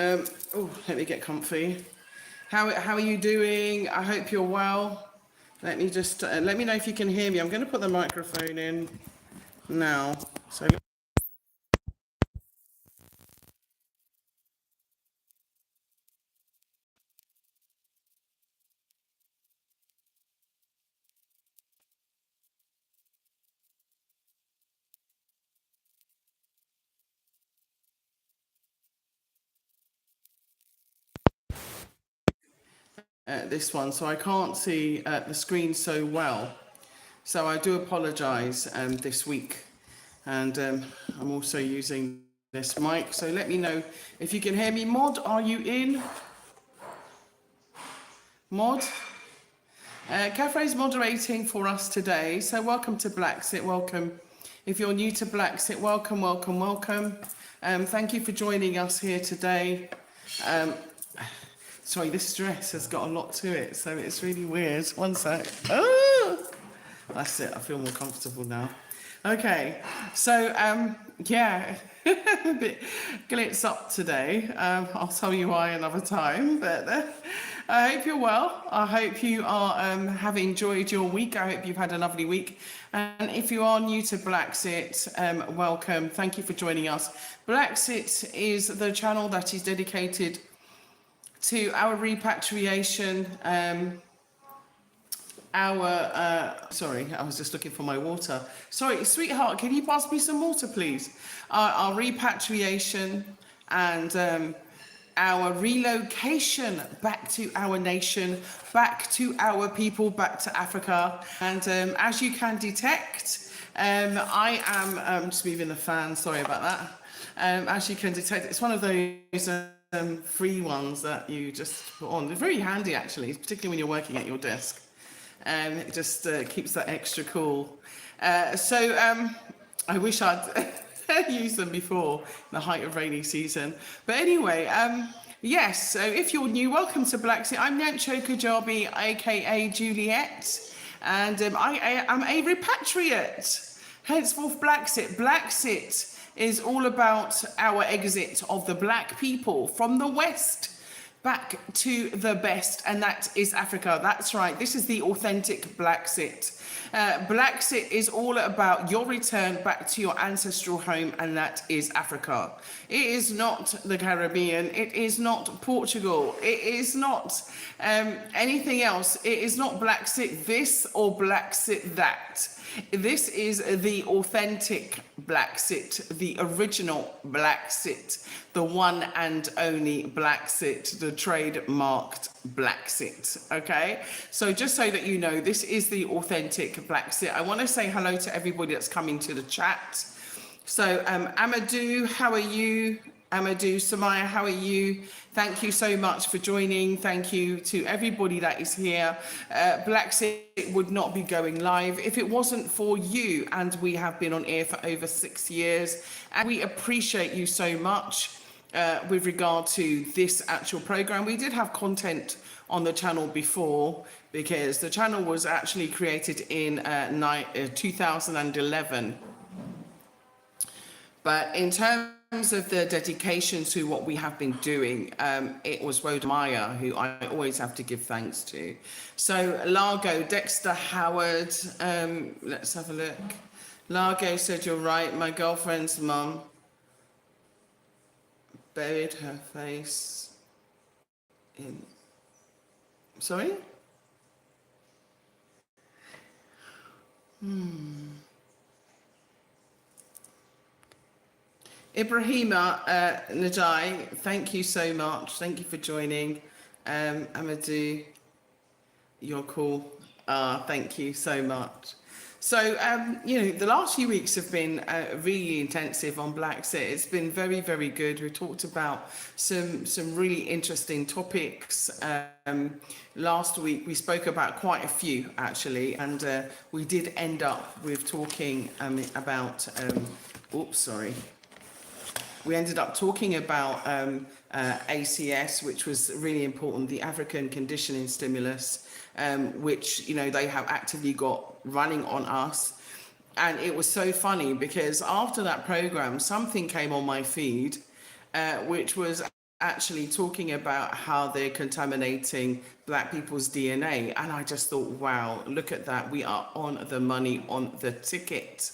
Oh, let me get comfy. How are you doing? I hope you're well. Let me just let me know if you can hear me. I'm going to put the microphone in now. So this one, so I can't see the screen so well. So I do apologise this week, and I'm also using this mic. So let me know if you can hear me. Mod, are you in? Mod? Cafe's moderating for us today, so welcome to BlaXit. Welcome. If you're new to BlaXit, welcome, welcome, welcome. Thank you for joining us here today. Um, sorry, this dress has got a lot to it, so it's really weird. One sec. Oh, that's it. I feel more comfortable now. Okay, so yeah, a bit glitz up today. I'll tell you why another time, but I hope you're well. I hope you are have enjoyed your week. I hope you've had a lovely week. And if you are new to BlaXit, welcome. Thank you for joining us. BlaXit is the channel that is dedicated to our repatriation, sorry, I was just looking for my water. Sorry, sweetheart, can you pass me some water, please? Our repatriation and our relocation back to our nation, back to our people, back to Africa. And as you can detect, I am just moving the fan, sorry about that. As you can detect, it's one of those free ones that you just put on. They're very handy, actually, particularly when you're working at your desk. It just keeps that extra cool. So I wish I'd used them before the height of rainy season. But anyway, yes, so if you're new, welcome to BlaXit. I'm Nyancho Kajabi, aka Juliet, and I am a repatriate, henceforth BlaXit. BlaXit is all about our exit of the black people from the West back to the best, and that is Africa. That's right, this is the authentic BlaXit. BlaXit is all about your return back to your ancestral home, and that is Africa. It is not the Caribbean, it is not Portugal, it is not anything else. It is not BlaXit this or BlaXit that. This is the authentic BlaXit, the original BlaXit, the one and only BlaXit, the trademarked BlaXit. Okay, so just so that you know, this is the authentic BlaXit. I want to say hello to everybody that's coming to the chat. So Amadou, how are you? Amadou, Samaya, how are you? Thank you so much for joining. Thank you to everybody that is here. BlaXit would not be going live if it wasn't for you, and we have been on air for over 6 years, and we appreciate you so much with regard to this actual program. We did have content on the channel before, because the channel was actually created in 2011. But in terms of the dedication to what we have been doing, it was Rhoda Maya who I always have to give thanks to. So Largo, Dexter Howard, let's have a look. Largo said, you're right, my girlfriend's mum buried her face in... Sorry? Ibrahima Najai, thank you so much. Thank you for joining. Amadou, you're cool. Thank you so much. So, you know, the last few weeks have been really intensive on BlaXit. It's been very, very good. We talked about some really interesting topics. Last week we spoke about quite a few, actually, and we did end up with talking about, oops, sorry. We ended up talking about ACS, which was really important, the African Conditioning Stimulus, which, you know, they have actively got running on us. And it was so funny because after that program, something came on my feed, which was actually talking about how they're contaminating black people's DNA. And I just thought, wow, look at that. We are on the money, on the ticket.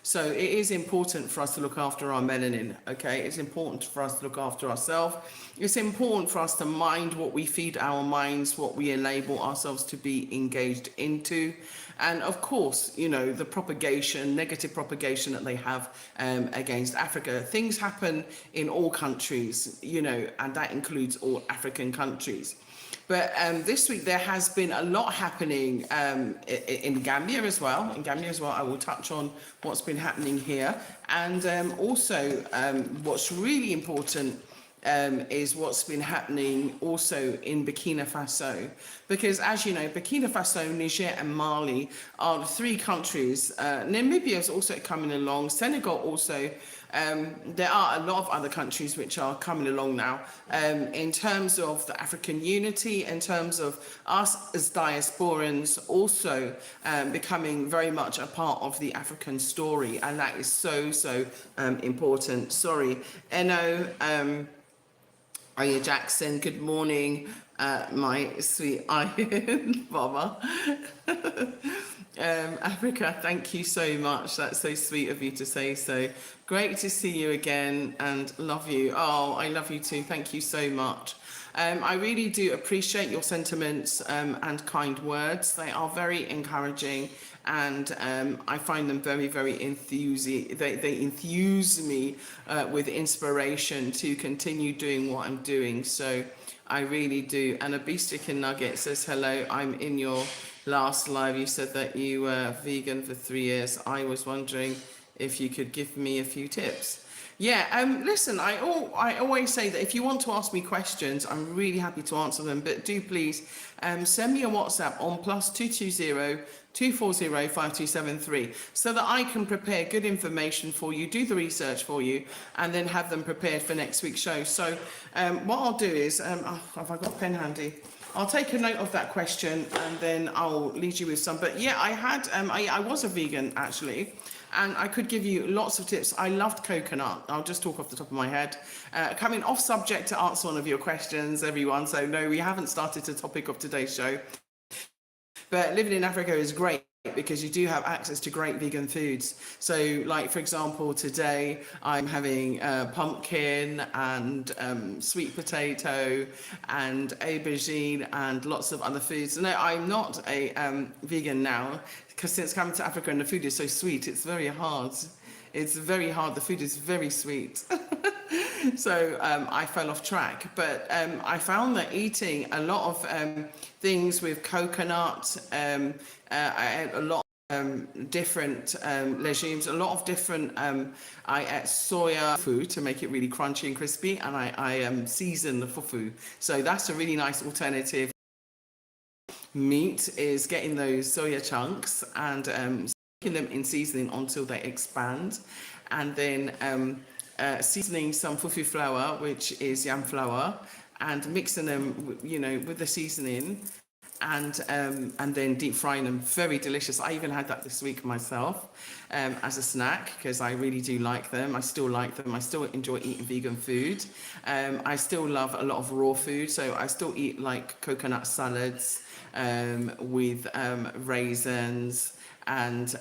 So it is important for us to look after our melanin, okay? It's important for us to look after ourselves. It's important for us to mind what we feed our minds, what we enable ourselves to be engaged into. And of course, you know, the propagation, negative propagation that they have against Africa. Things happen in all countries, you know, and that includes all African countries. But this week there has been a lot happening in Gambia as well. In Gambia as well, I will touch on what's been happening here. And also what's really important is what's been happening also in Burkina Faso. Because as you know, Burkina Faso, Niger and Mali are the three countries. Namibia is also coming along. Senegal also. There are a lot of other countries which are coming along now in terms of the African unity, in terms of us as diasporans also becoming very much a part of the African story. And that is so important. Sorry, Eno. Aya Jackson, good morning, my sweet Iron Mama. Africa, thank you so much. That's so sweet of you to say so. Great to see you again and love you. Oh, I love you too. Thank you so much. I really do appreciate your sentiments and kind words. They are very encouraging and I find them very enthusiastic. They enthuse me with inspiration to continue doing what I'm doing. So I really do. And a Beast Chicken Nugget says, hello, I'm in your last live. You said that you were vegan for 3 years. I was wondering if you could give me a few tips. Yeah, listen, I always say that if you want to ask me questions, I'm really happy to answer them, but do please send me a WhatsApp on +220 240 5273 so that I can prepare good information for you, do the research for you, and then have them prepared for next week's show. So what I'll do is, have I got a pen handy? I'll take a note of that question and then I'll lead you with some. But yeah, I had, I was a vegan actually, and I could give you lots of tips. I loved coconut. I'll just talk off the top of my head. Coming off subject to answer one of your questions, everyone. So no, we haven't started the topic of today's show. But living in Africa is great because you do have access to great vegan foods. So like, for example, today I'm having pumpkin and sweet potato and aubergine and lots of other foods. No, I'm not a vegan now because since coming to Africa and the food is so sweet, it's very hard. It's very hard. The food is very sweet. So I fell off track. But I found that eating a lot of things with coconut, I ate a lot of different legumes, a lot of different, I ate soya food to make it really crunchy and crispy, and I season the fufu. So that's a really nice alternative. Meat is getting those soya chunks and making them in seasoning until they expand, and then seasoning some fufu flour, which is yam flour, and mixing them, you know, with the seasoning, and then deep frying them. Very delicious. I even had that this week myself as a snack because I really do like them. I still like them. I still enjoy eating vegan food. I still love a lot of raw food, so I still eat like coconut salads with raisins and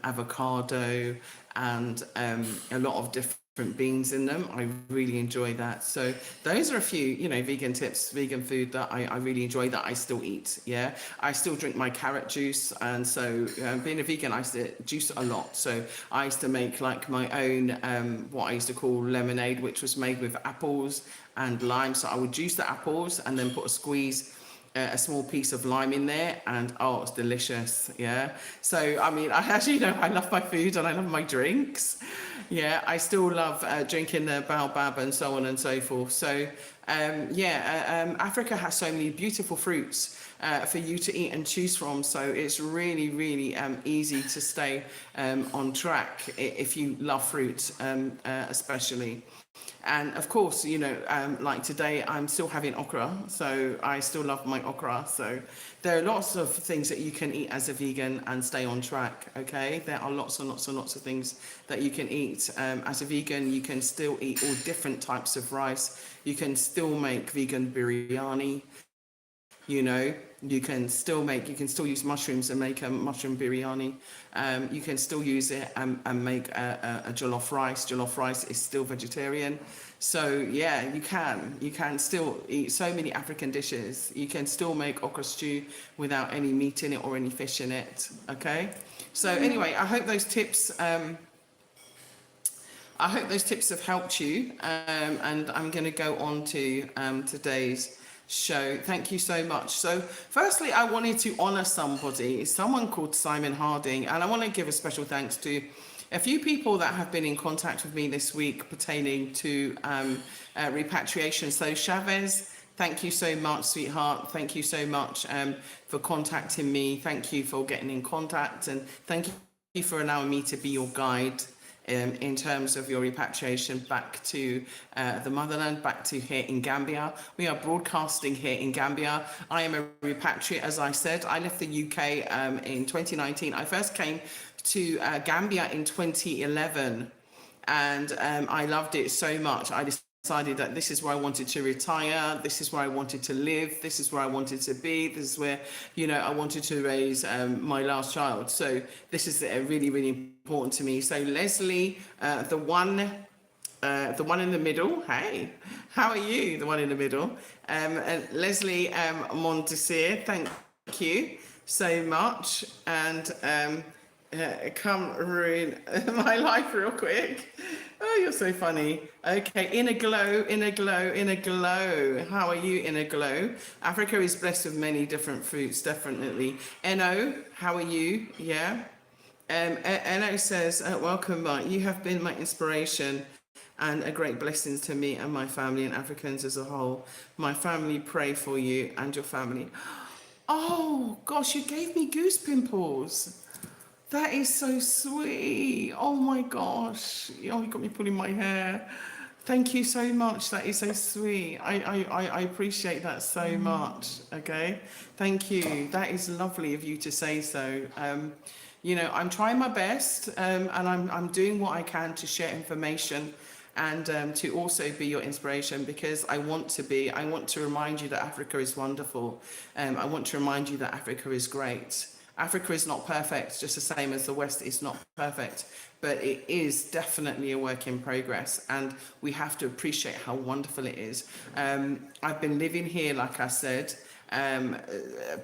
avocado and a lot of different beans in them. I really enjoy that. So those are a few, you know, vegan tips, vegan food that I really enjoy that I still eat. Yeah, I still drink my carrot juice, and so being a vegan, I used to juice a lot. So I used to make like my own what I used to call lemonade, which was made with apples and lime. So I would juice the apples and then put a small piece of lime in there, and oh, it's delicious. Yeah, so I mean, I actually know I love my food and I love my drinks. Yeah, I still love drinking the baobab and so on and so forth. So Africa has so many beautiful fruits for you to eat and choose from, so it's really easy to stay on track if you love fruit especially. And of course, like today, I'm still having okra, so I still love my okra. So there are lots of things that you can eat as a vegan and stay on track. Okay, there are lots and lots and lots of things that you can eat as a vegan. You can still eat all different types of rice. You can still make vegan biryani. You can still use mushrooms and make a mushroom biryani. You can still use it and make a jollof rice. Jollof rice is still vegetarian. So yeah, you can still eat so many African dishes. You can still make okra stew without any meat in it or any fish in it. Okay. So anyway, I hope those tips have helped you, and I'm going to go on to today's show. Thank you so much. So firstly, I wanted to honor someone called Simon Harding, and I want to give a special thanks to a few people that have been in contact with me this week pertaining to repatriation. So Chavez, thank you so much, sweetheart. Thank you so much for contacting me. Thank you for getting in contact, and thank you for allowing me to be your guide in terms of your repatriation back to the motherland, back to here in Gambia. We are broadcasting here in Gambia. I am a repatriate, as I said. I left the UK in 2019. I first came to Gambia in 2011, and I loved it so much. I decided that this is where I wanted to retire, this is where I wanted to live, this is where I wanted to be, this is where, I wanted to raise my last child. So this is really, really important to me. So Leslie, the one in the middle, hey, how are you, the one in the middle? Leslie Montesir, thank you so much. And come ruin my life real quick. Oh, you're so funny. Okay, in a glow. How are you, in a glow? Africa is blessed with many different fruits, definitely. Eno, how are you? Yeah. Eno says, welcome, Mark. You have been my inspiration and a great blessing to me and my family and Africans as a whole. My family pray for you and your family. Oh, gosh, you gave me goose pimples. That is so sweet. Oh my gosh. Oh, you got me pulling my hair. Thank you so much. That is so sweet. I appreciate that so much. Okay. Thank you. That is lovely of you to say so. I'm trying my best, and I'm doing what I can to share information and to also be your inspiration, because I want to remind you that Africa is wonderful. I want to remind you that Africa is great. Africa is not perfect, just the same as the West is not perfect, but it is definitely a work in progress, and we have to appreciate how wonderful it is. I've been living here, like I said,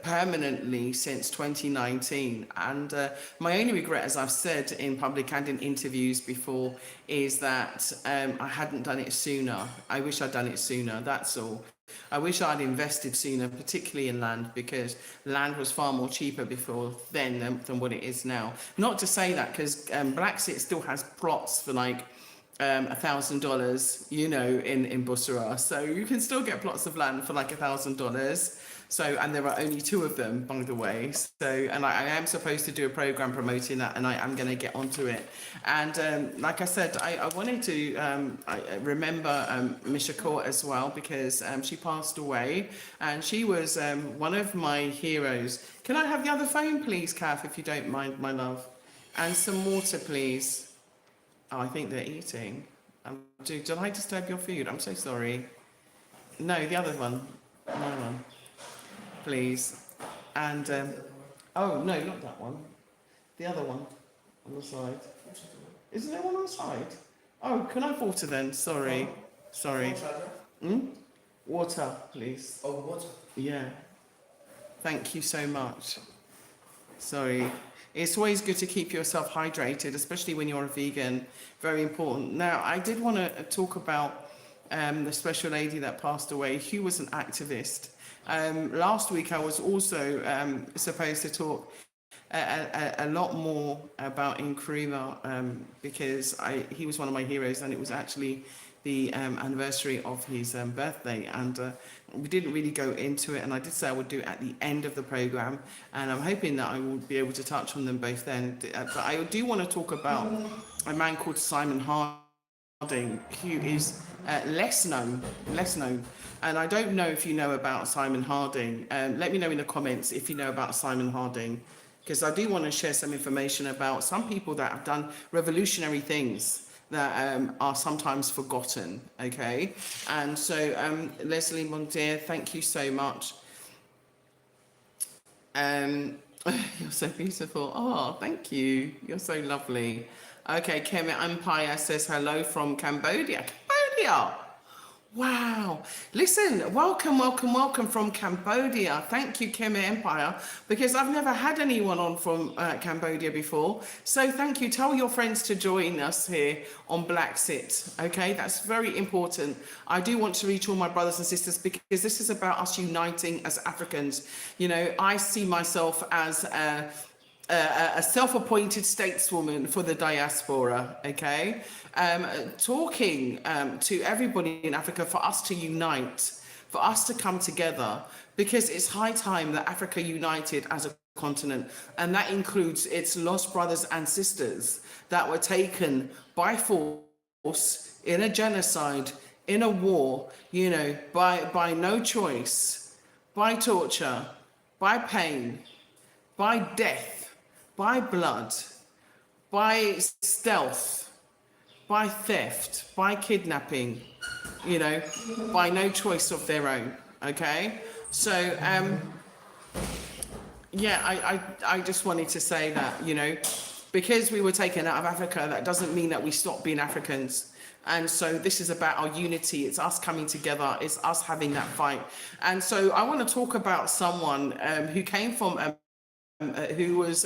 permanently since 2019, and my only regret, as I've said in public and in interviews before, is that I hadn't done it sooner. I wish I'd done it sooner, that's all. I wish I'd invested sooner, particularly in land, because land was far more cheaper before then than what it is now. Not to say that, because BlaXit still has plots for like $1,000, in Bussorah. So you can still get plots of land for like $1,000. So, and there are only 2 of them, by the way. So, and I am supposed to do a program promoting that, and I am going to get onto it. And like I said, I wanted to I remember Misha Court as well, because she passed away, and she was one of my heroes. Can I have the other phone, please, Kath, if you don't mind, my love? And some water, please. Oh, I think they're eating. Did I disturb your food? I'm so sorry. No, the other one. My one. Please. And, oh, no, not that one. The other one on the side. Isn't there one on the side? Oh, can I have water then? Sorry. Sorry. Water, please. Oh, water. Yeah. Thank you so much. Sorry. It's always good to keep yourself hydrated, especially when you're a vegan. Very important. Now, I did want to talk about the special lady that passed away. Who was an activist. Last week, I was also supposed to talk a lot more about Nkrumah, because he was one of my heroes, and it was actually the anniversary of his birthday, and we didn't really go into it, and I did say I would do it at the end of the program, and I'm hoping that I will be able to touch on them both then. But I do want to talk about a man called Simon Harding. who is less known. And I don't know if you know about Simon Harding. Let me know in the comments if you know about Simon Harding, because I do want to share some information about some people that have done revolutionary things that are sometimes forgotten. Okay, and so Leslie Mondier, thank you so much. You're so beautiful. Oh, thank you. You're so lovely. Okay, Kim Empire says hello from Cambodia. Cambodia. Wow. Listen, welcome from Cambodia. Thank you, Khmer Empire, because I've never had anyone on from Cambodia before. So thank you. Tell your friends to join us here on BlaXit. Okay, that's very important. I do want to reach all my brothers and sisters because this is about us uniting as Africans. You know, I see myself as a self-appointed stateswoman for the diaspora, okay? Talking to everybody in Africa for us to unite, for us to come together, because it's high time that Africa united as a continent, and that includes its lost brothers and sisters that were taken by force in a genocide, in a war, you know, by no choice, by torture, by pain, by death, by blood, by stealth, by theft, by kidnapping, you know, by no choice of their own. Okay, so yeah, I just wanted to say that, you know, because we were taken out of Africa, that doesn't mean that we stop being Africans. And so this is about our unity. It's us coming together. It's us having that fight. And so I want to talk about someone who came from who was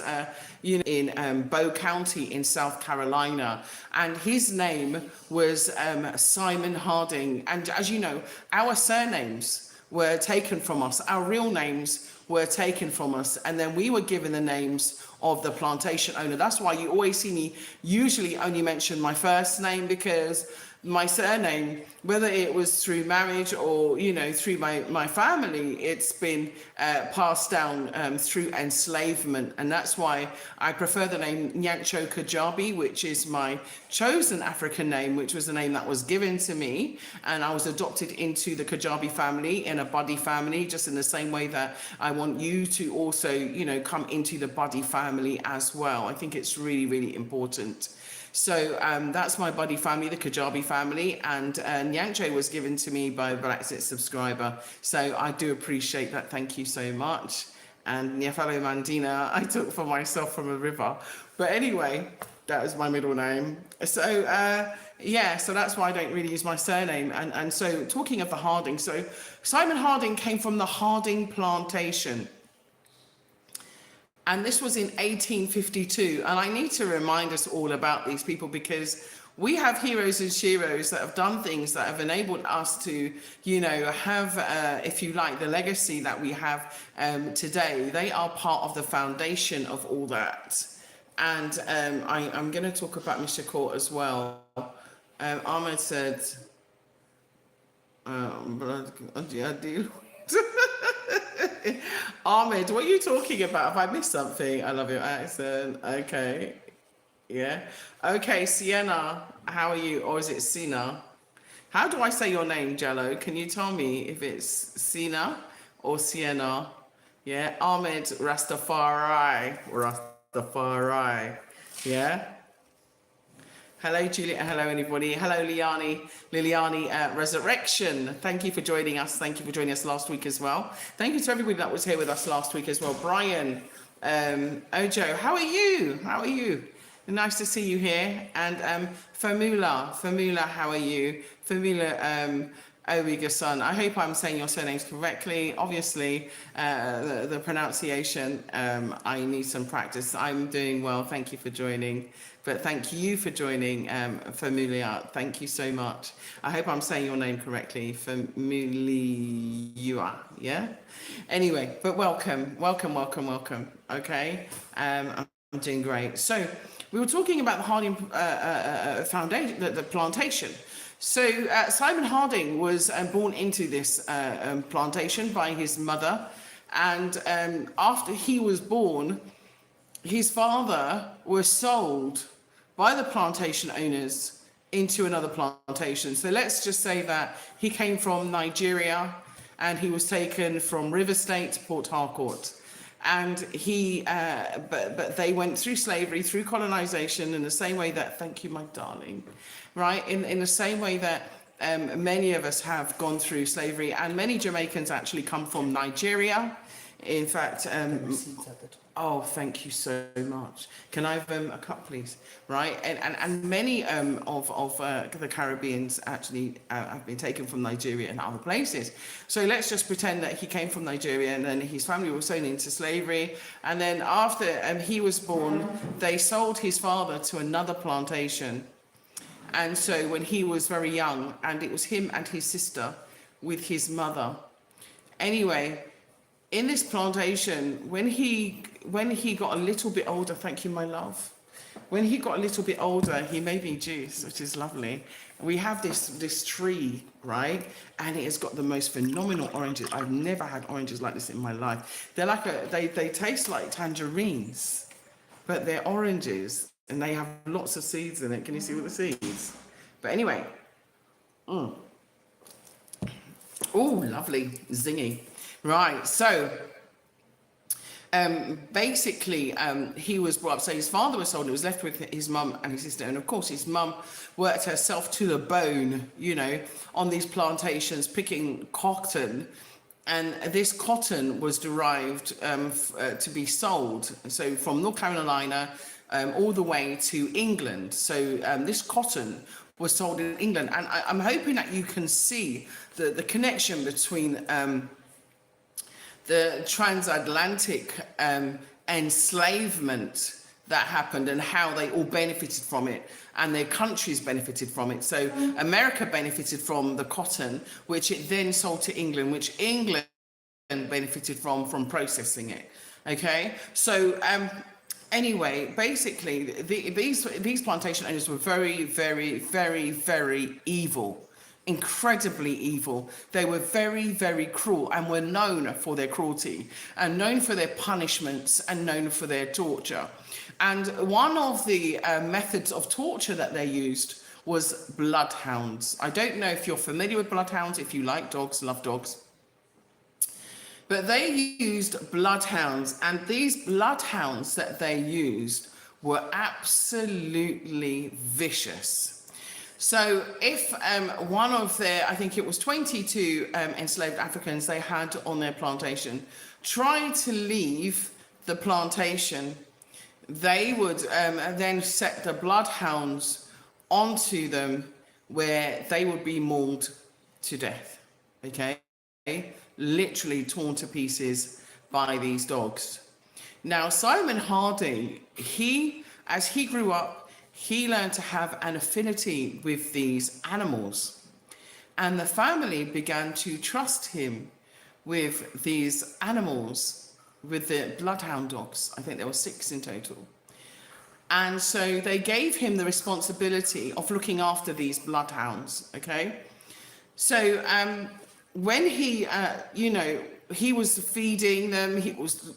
in Bow County in South Carolina, and his name was Simon Harding. And as you know, our surnames were taken from us, our real names were taken from us, and then we were given the names of the plantation owner. That's why you always see me usually only mention my first name, because my surname, whether it was through marriage or, you know, through my family, it's been passed down through enslavement. And that's why I prefer the name Nyancho Kajabi, which is my chosen African name, which was the name that was given to me. And I was adopted into the Kajabi family, in a Buddy family, just in the same way that I want you to also, you know, come into the Buddy family as well. I think it's really, really important. So that's my Buddy family, the Kajabi family, and Nyancho was given to me by a BlaXit subscriber. So I do appreciate that. Thank you so much. And Nyafalo Mandina, I took for myself from a river. But anyway, that was my middle name. So yeah, so that's why I don't really use my surname. And so talking of the Harding, so Simon Harding came from the Harding plantation. And this was in 1852. And I need to remind us all about these people, because we have heroes and sheroes that have done things that have enabled us to, you know, have, if you like, the legacy that we have today. They are part of the foundation of all that. And I'm going to talk about Mr. Court as well. Ahmed said, Ahmed, what are you talking about? Have I missed something? I love your accent. Okay. Yeah. Okay, Sienna, how are you? Or is it Sina? How do I say your name, Jello? Can you tell me if it's Sina or Sienna? Yeah. Ahmed Rastafari. Rastafari. Yeah. Hello, Juliet. Hello, anybody. Hello, Liliani Resurrection. Thank you for joining us. Thank you for joining us last week as well. Thank you to everybody that was here with us last week as well. Brian, Ojo, how are you? How are you? Nice to see you here. And Famula, how are you? Famula Owiga-san. I hope I'm saying your surnames correctly. Obviously, the pronunciation, I need some practice. I'm doing well. Thank you for joining. But thank you for joining, Familia. Thank you so much. I hope I'm saying your name correctly. Familia, yeah? Anyway, but welcome. Okay? I'm doing great. So we were talking about the Harding Foundation, the plantation. So Simon Harding was born into this plantation by his mother. And after he was born, his father was sold by the plantation owners into another plantation. So let's just say that he came from Nigeria and he was taken from River State to Port Harcourt. And but they went through slavery, through colonization, in the same way that, thank you, my darling, right? In the same way that many of us have gone through slavery, and many Jamaicans actually come from Nigeria. In fact, oh, thank you so much. Can I have a cup, please? Right, and many of the Caribbeans actually have been taken from Nigeria and other places. So let's just pretend that he came from Nigeria, and then his family was sold into slavery, and then after he was born, they sold his father to another plantation. And so when he was very young, and it was him and his sister with his mother. Anyway, in this plantation, when he got a little bit older, thank you, my love. When he got a little bit older, he made me juice, which is lovely. We have this tree, right? And it has got the most phenomenal oranges. I've never had oranges like this in my life. They're like they taste like tangerines, but they're oranges, and they have lots of seeds in it. Can you see all the seeds? But anyway, oh, lovely, zingy. Right, so basically he was brought up, so his father was sold, and he was left with his mum and his sister, and of course his mum worked herself to the bone, you know, on these plantations picking cotton, and this cotton was derived to be sold, so from North Carolina all the way to England. So this cotton was sold in England, and I'm hoping that you can see the connection between the transatlantic enslavement that happened and how they all benefited from it, and their countries benefited from it. So America benefited from the cotton, which it then sold to England, which England benefited from processing it. Okay, so anyway, basically these plantation owners were very, very, very, very evil. Incredibly evil. They were very, very cruel, and were known for their cruelty, and known for their punishments, and known for their torture. And one of the methods of torture that they used was bloodhounds. I don't know if you're familiar with bloodhounds, if you like dogs, love dogs. But they used bloodhounds, and these bloodhounds that they used were absolutely vicious. So if one of their, I think it was 22 enslaved Africans they had on their plantation, tried to leave the plantation, they would then set the bloodhounds onto them, where they would be mauled to death, okay? Literally torn to pieces by these dogs. Now, Simon Harding, as he grew up, he learned to have an affinity with these animals, and the family began to trust him with these animals, with the bloodhound dogs. I think there were 6 in total. And so they gave him the responsibility of looking after these bloodhounds, okay? So when he, he was feeding them, he was,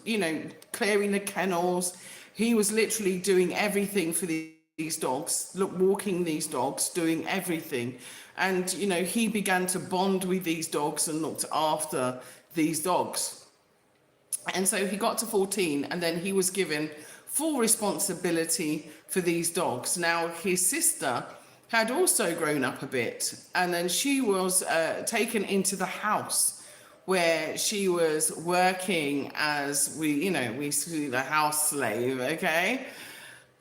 clearing the kennels, he was literally doing everything for these dogs, walking these dogs, doing everything. And, he began to bond with these dogs and looked after these dogs. And so he got to 14, and then he was given full responsibility for these dogs. Now, his sister had also grown up a bit, and then she was taken into the house where she was working as we see the house slave, okay?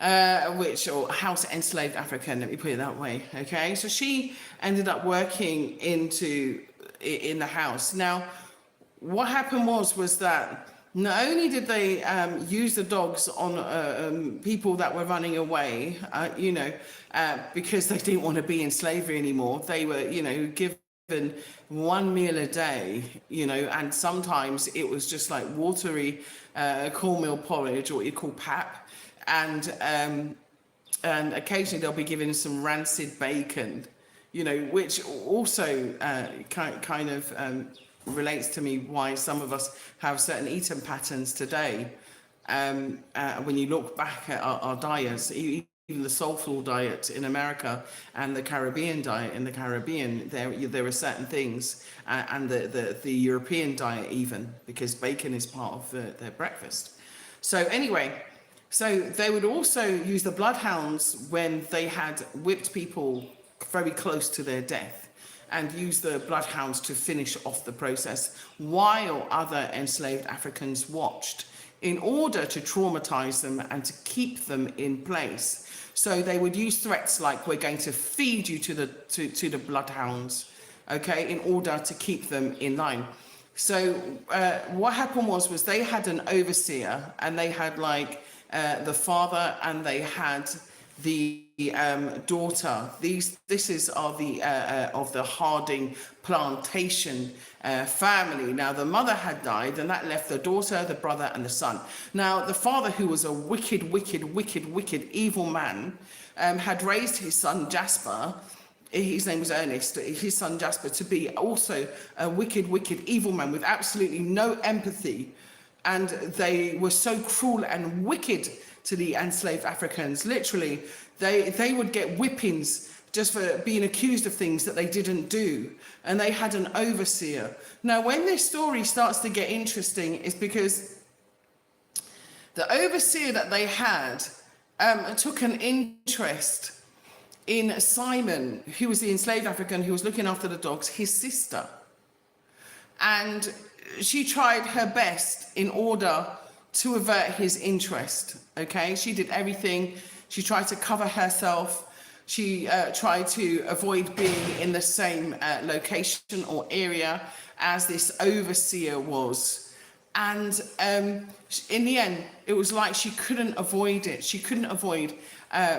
Or house enslaved African, let me put it that way, okay? So she ended up working in the house. Now, what happened was that not only did they use the dogs on people that were running away, because they didn't want to be in slavery anymore, they were, given one meal a day, and sometimes it was just like watery cornmeal porridge, or what you call pap, and occasionally they'll be given some rancid bacon, which also kind of relates to me why some of us have certain eating patterns today. When you look back at our diets, even the soulful diet in America and the Caribbean diet in the Caribbean, there are certain things, and the European diet even, because bacon is part of their breakfast. So anyway, so they would also use the bloodhounds when they had whipped people very close to their death, and use the bloodhounds to finish off the process while other enslaved Africans watched, in order to traumatize them and to keep them in place. So they would use threats like, we're going to feed you to the bloodhounds, okay, in order to keep them in line. So what happened was they had an overseer, and they had like the father, and they had the daughter. This is of the Harding plantation family. Now the mother had died, and that left the daughter, the brother, and the son. Now the father, who was a wicked, evil man, had raised his son Jasper. His name was Ernest, his son Jasper, to be also a wicked, evil man with absolutely no empathy. And they were so cruel and wicked to the enslaved Africans. Literally, they would get whippings just for being accused of things that they didn't do. And they had an overseer. Now, when this story starts to get interesting, is because the overseer that they had took an interest in Simon, who was the enslaved African who was looking after the dogs, his sister. And she tried her best in order to avert his interest, okay? She did everything. She tried to cover herself. She tried to avoid being in the same location or area as this overseer was. And in the end, it was like she couldn't avoid it. She couldn't avoid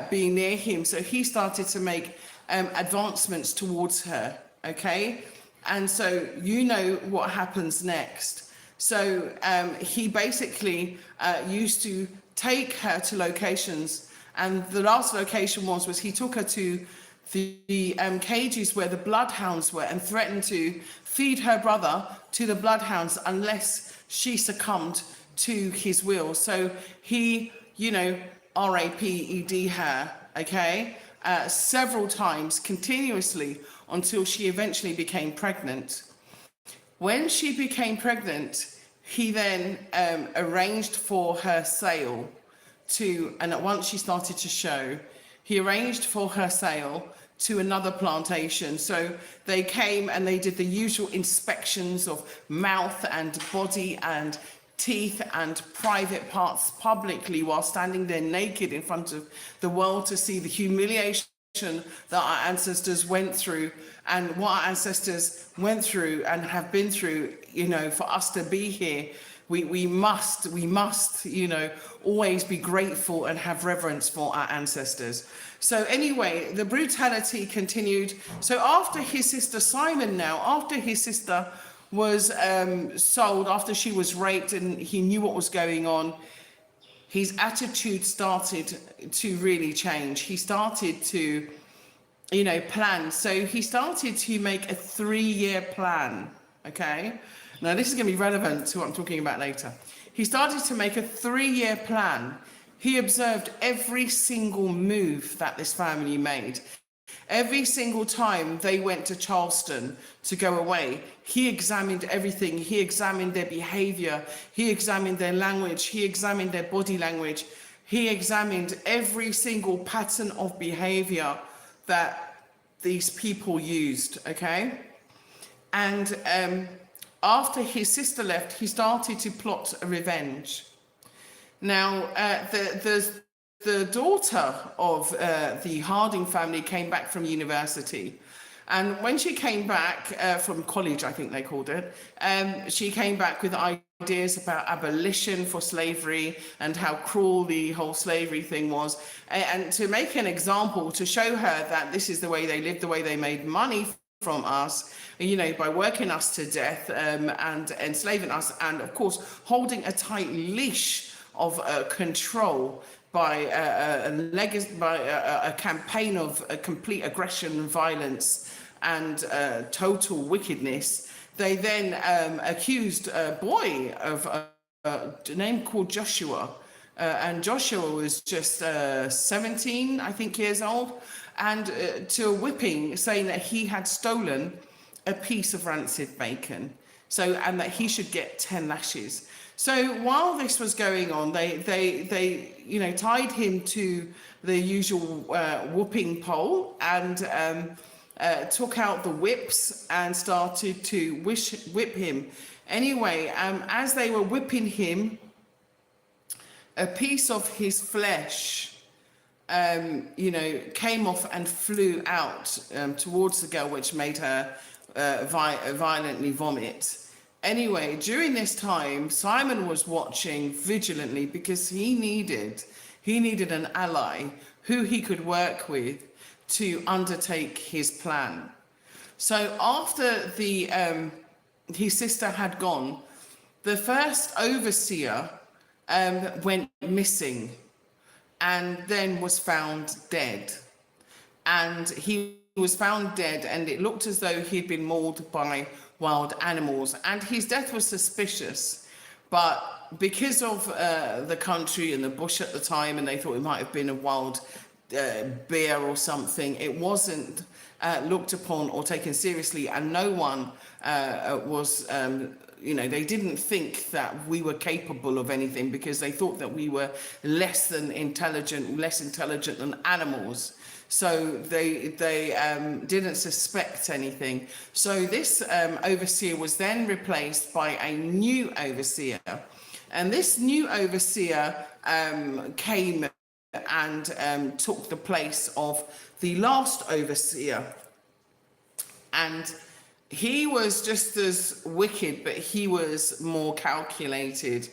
being near him. So he started to make advancements towards her, okay? And so you know what happens next. So he basically used to take her to locations, and the last location was he took her to the cages where the bloodhounds were, and threatened to feed her brother to the bloodhounds unless she succumbed to his will. So he, you know, raped her, okay, several times continuously, until she eventually became pregnant. When she became pregnant, he then arranged for her sale to, and once she started to show, he arranged for her sale to another plantation. So they came and they did the usual inspections of mouth and body and teeth and private parts publicly, while standing there naked in front of the world to see the humiliation that our ancestors went through, and what our ancestors went through and have been through. You know, for us to be here, we must, you know, always be grateful and have reverence for our ancestors. So anyway, the brutality continued. So after his sister Simon, after his sister was sold, after she was raped and he knew what was going on, his attitude started to really change. He started to, you know, plan. So he started to make a 3-year plan, okay? Now this is going to be relevant to what I'm talking about later. He started to make a 3-year plan. He observed every single move that this family made. Every single time they went to Charleston to go away, he examined everything. He examined their behavior. He examined their language. He examined their body language. He examined every single pattern of behavior that these people used, okay? And after his sister left, he started to plot a revenge. Now, the daughter of the Harding family came back from university. And when she came back from college, I think they called it, she came back with ideas about abolition for slavery and how cruel the whole slavery thing was. And to make an example, to show her that this is the way they lived, the way they made money from us, you know, by working us to death and enslaving us, and of course, holding a tight leash of control by a campaign of complete aggression and violence and total wickedness. They then accused a boy of a name called Joshua, and Joshua was just 17, I think, years old, and to a whipping, saying that he had stolen a piece of rancid bacon, so and that he should get 10 lashes. So while this was going on, they tied him to the usual whooping pole and took out the whips and started to whip him. Anyway, as they were whipping him, a piece of his flesh, came off and flew out towards the girl, which made her violently vomit. Anyway, during this time, Simon was watching vigilantly because he needed an ally who he could work with to undertake his plan. So after his sister had gone, the first overseer went missing and then was found dead. And he was found dead, and it looked as though he'd been mauled by wild animals. And his death was suspicious, but because of the country and the bush at the time, and they thought it might have been a wild bear or something, it wasn't looked upon or taken seriously, and no one was they didn't think that we were capable of anything, because they thought that we were less intelligent than animals. So they didn't suspect anything. So this overseer was then replaced by a new overseer, and this new overseer came and took the place of the last overseer. And he was just as wicked, but he was more calculated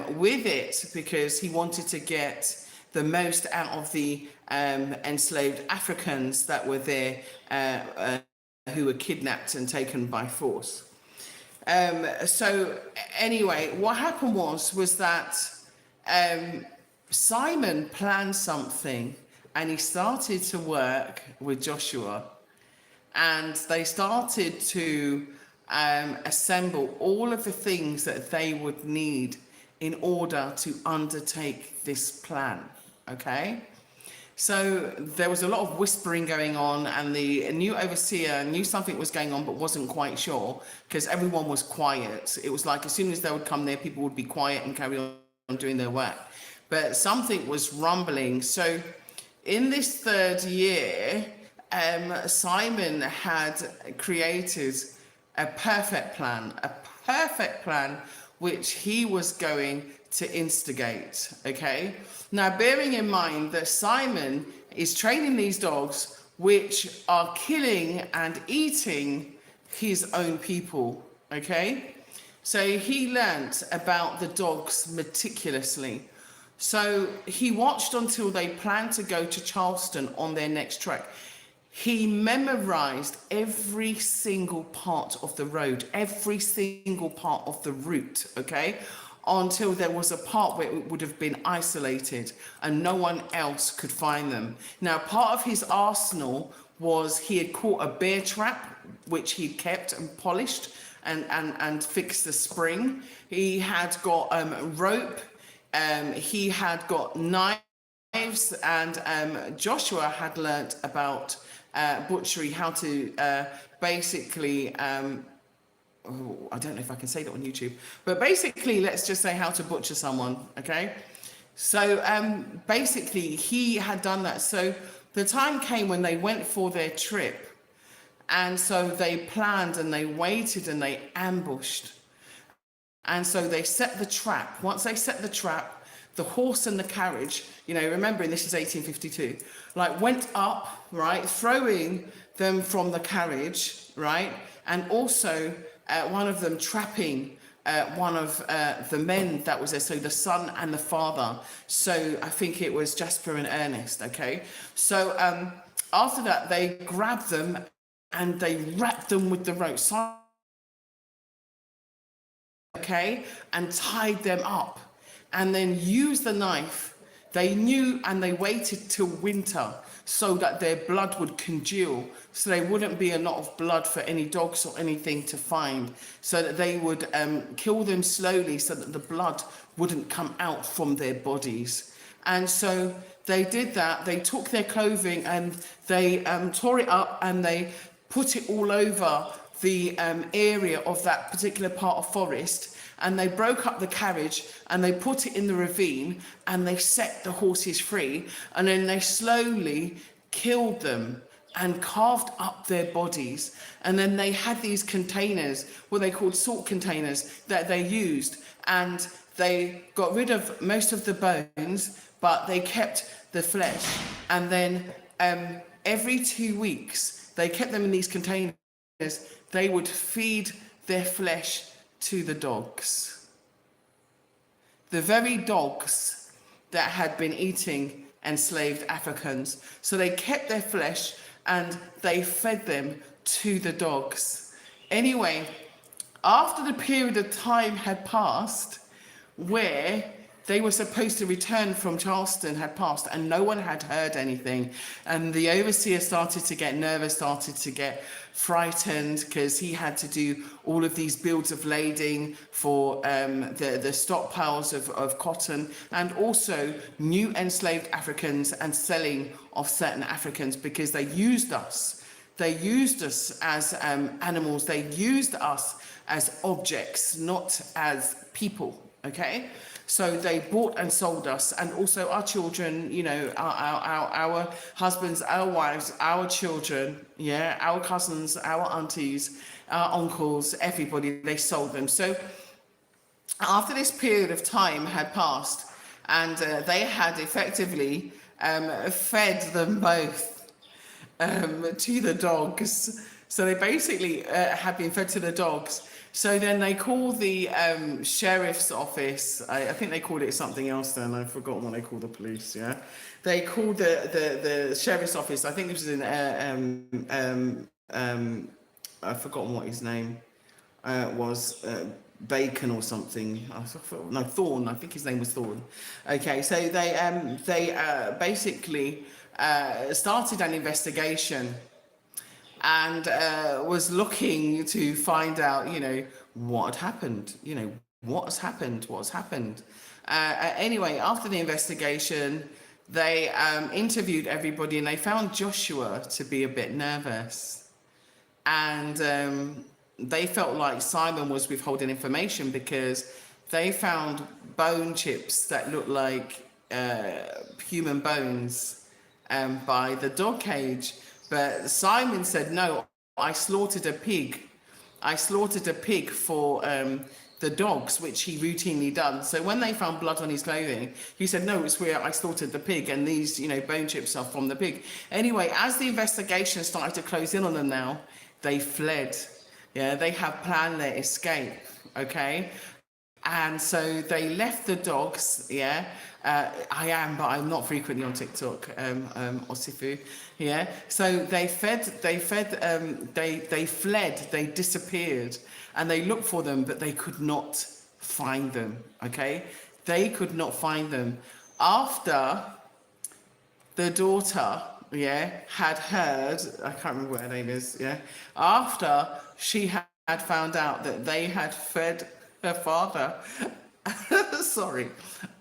with it, because he wanted to get the most out of the enslaved Africans that were there, who were kidnapped and taken by force. So anyway, what happened was that Simon planned something, and he started to work with Joshua, and they started to assemble all of the things that they would need in order to undertake this plan. Okay, so there was a lot of whispering going on, and the new overseer knew something was going on but wasn't quite sure, because everyone was quiet. It was like as soon as they would come there, people would be quiet and carry on doing their work. But something was rumbling. So in this third year, Simon had created a perfect plan which he was going to instigate. Okay, now bearing in mind that Simon is training these dogs which are killing and eating his own people. Okay, so he learnt about the dogs meticulously. So he watched until they planned to go to Charleston on their next trek. He memorized every single part of the road, every single part of the route, okay, until there was a part where it would have been isolated and no one else could find them. Now, part of his arsenal was he had caught a bear trap, which he'd kept and polished and fixed the spring. He had got rope, he had got knives, and Joshua had learnt about butchery, how to basically, I don't know if I can say that on YouTube, but basically, let's just say how to butcher someone, okay? So basically, he had done that. So the time came when they went for their trip, and so they planned and they waited and they ambushed. And so they set the trap. Once they set the trap, the horse and the carriage, remembering this is 1852, went up, right, throwing them from the carriage, right, and also one of them trapping one of the men that was there, so the son and the father. So I think it was Jasper and Ernest, okay? So after that, they grabbed them and they wrapped them with the rope, okay, and tied them up, and then used the knife. They knew, and they waited till winter. so that their blood would congeal, so there wouldn't be a lot of blood for any dogs or anything to find, so that they would kill them slowly so that the blood wouldn't come out from their bodies. And so they did that. They took their clothing and they tore it up and they put it all over the area of that particular part of forest, and they broke up the carriage and they put it in the ravine and they set the horses free, and then they slowly killed them and carved up their bodies. And then they had these containers, what they called salt containers, that they used, and they got rid of most of the bones, but they kept the flesh. And then every 2 weeks, they kept them in these containers. They would feed their flesh to the dogs. The very dogs that had been eating enslaved Africans. So they kept their flesh and they fed them to the dogs. Anyway, after the period of time had passed, where they were supposed to return from Charleston had passed and no one had heard anything, and the overseer started to get nervous, started to get frightened, because he had to do all of these bills of lading for the stockpiles of cotton, and also new enslaved Africans and selling of certain Africans, because they used us. They used us as animals. They used us as objects, not as people, okay? So they bought and sold us, and also our children, you know, our husbands, our wives, our children, yeah, our cousins, our aunties, our uncles, everybody, they sold them. So after this period of time had passed, and they had effectively fed them both to the dogs. So they basically had been fed to the dogs. So then they called the sheriff's office. I think they called it something else then. I've forgotten what they called the police, yeah. They called the sheriff's office. I think it was in, I've forgotten what his name was, Bacon or something. No, Thorne. I think his name was Thorne. Okay, so they basically started an investigation and was looking to find out, you know, what had happened, you know, what's happened. Anyway, after the investigation, they interviewed everybody, and they found Joshua to be a bit nervous. And they felt like Simon was withholding information, because they found bone chips that looked like human bones by the dog cage. But Simon said, no, I slaughtered a pig. I slaughtered a pig for the dogs, which he routinely done. So when they found blood on his clothing, he said, no, it's where I slaughtered the pig, and these, you know, bone chips are from the pig. Anyway, as the investigation started to close in on them now, they fled. Yeah, they have planned their escape, okay? And so they left the dogs, yeah. I am, but I'm not frequently on TikTok, Osifu, yeah. So they fled, they disappeared, and they looked for them, but they could not find them, okay? They could not find them. After the daughter, yeah, had heard, I can't remember what her name is, yeah. After she had found out that they had fed her father, sorry,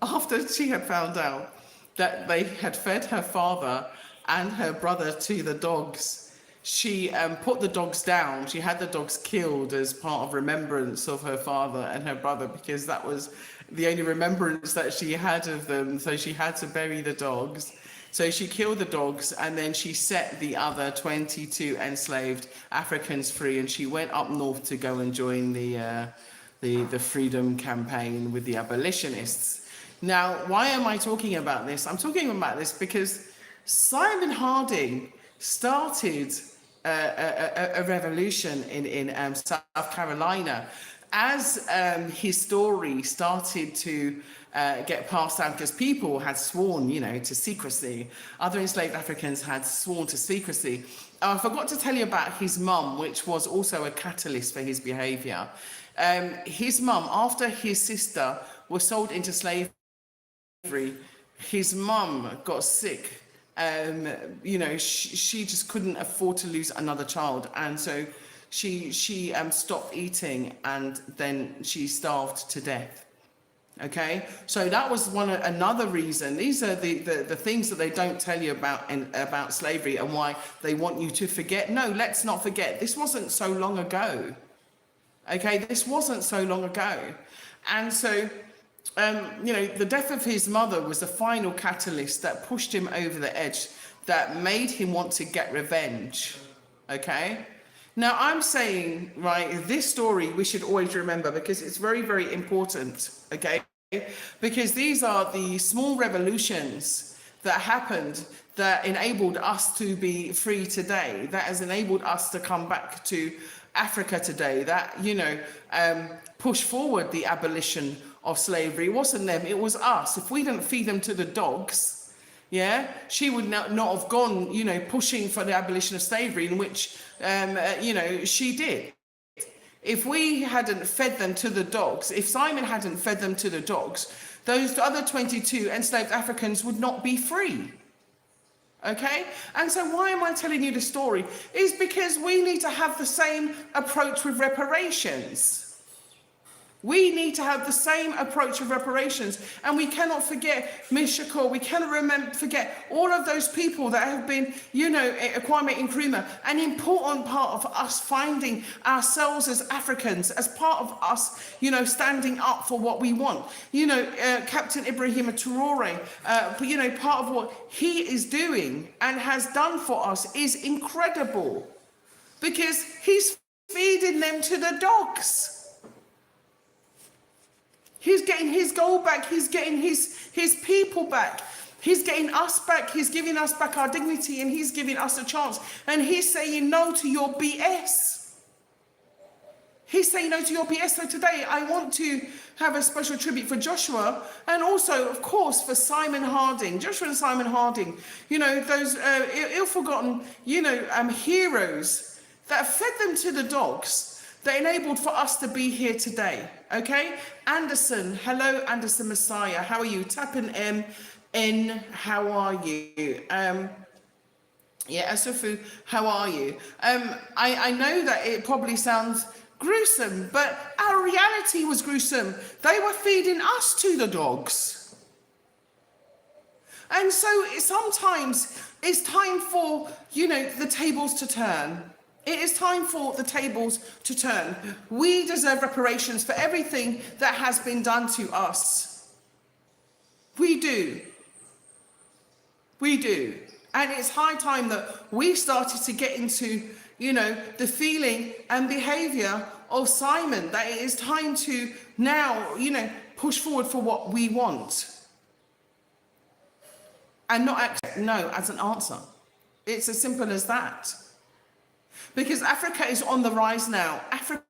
after she had found out that they had fed her father and her brother to the dogs, she put the dogs down. She had the dogs killed as part of remembrance of her father and her brother, because that was the only remembrance that she had of them. So she had to bury the dogs. So she killed the dogs, and then she set the other 22 enslaved Africans free, and she went up north to go and join the freedom campaign with the abolitionists. Now, why am I talking about this? I'm talking about this because Simon Harding started a revolution in South Carolina. As his story started to get passed down, because people had sworn, you know, to secrecy. Other enslaved Africans had sworn to secrecy. I forgot to tell you about his mum, which was also a catalyst for his behaviour. His mum, after his sister was sold into slavery, his mum got sick um, she just couldn't afford to lose another child, and so she stopped eating, and then she starved to death. Okay, so that was another reason. These are the things that they don't tell you about slavery, and why they want you to forget. No, let's not forget. This wasn't so long ago. Okay, this wasn't so long ago, and so the death of his mother was the final catalyst that pushed him over the edge, that made him want to get revenge. Okay. Now, I'm saying, right, this story we should always remember, because it's very, very important, okay? Because these are the small revolutions that happened that enabled us to be free today, that has enabled us to come back to Africa today, that, push forward the abolition of slavery. It wasn't them, it was us. If we didn't feed them to the dogs, yeah, she would not have gone, pushing for the abolition of slavery, in which, she did. If we hadn't fed them to the dogs, if Simon hadn't fed them to the dogs, those other 22 enslaved Africans would not be free. Okay? And so why am I telling you the story? Is because we need to have the same approach with reparations. We need to have the same approach of reparations, and we cannot forget Ms. Shakur. We cannot forget all of those people that have been, Kwame Nkrumah, an important part of us finding ourselves as Africans, as part of us, standing up for what we want. Captain Ibrahim Traore, part of what he is doing and has done for us is incredible, because he's feeding them to the dogs. He's getting his gold back. He's getting his people back. He's getting us back. He's giving us back our dignity, and he's giving us a chance. And he's saying no to your BS. He's saying no to your BS. So today I want to have a special tribute for Joshua, and also, of course, for Simon Harding. Joshua and Simon Harding, those ill-forgotten, heroes that fed them to the dogs, that enabled for us to be here today. Okay, Anderson, hello, Anderson Messiah, how are you? Tapping in, how are you? Asafu, how are you? I know that it probably sounds gruesome, but our reality was gruesome. They were feeding us to the dogs. And so sometimes it's time for, the tables to turn. It is time for the tables to turn. We deserve reparations for everything that has been done to us. We do. We do. And it's high time that we started to get into, the feeling and behavior of Simon, that it is time to now, push forward for what we want. And not accept no as an answer. It's as simple as that. Because Africa is on the rise now. Africa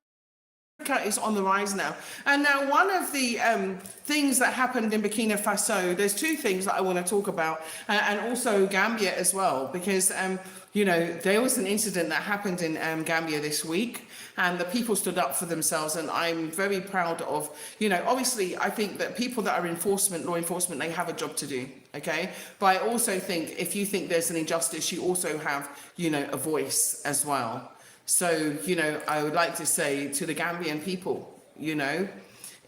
is on the rise now. And now one of the things that happened in Burkina Faso, there's two things that I want to talk about, and also Gambia as well, because, there was an incident that happened in Gambia this week, and the people stood up for themselves, and I'm very proud of, obviously I think that people that are law enforcement, they have a job to do, okay? But I also think if you think there's an injustice, you also have, a voice as well. So, I would like to say to the Gambian people,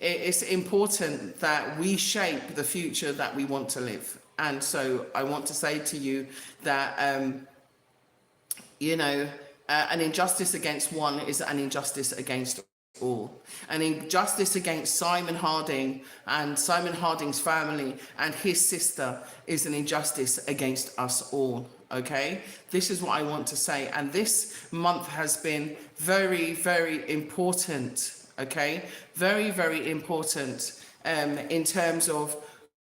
it's important that we shape the future that we want to live. And so I want to say to you that, an injustice against one is an injustice against all. An injustice against Simon Harding and Simon Harding's family and his sister is an injustice against us all. Okay, this is what I want to say, and this month has been very, very important. Okay, very, very important in terms of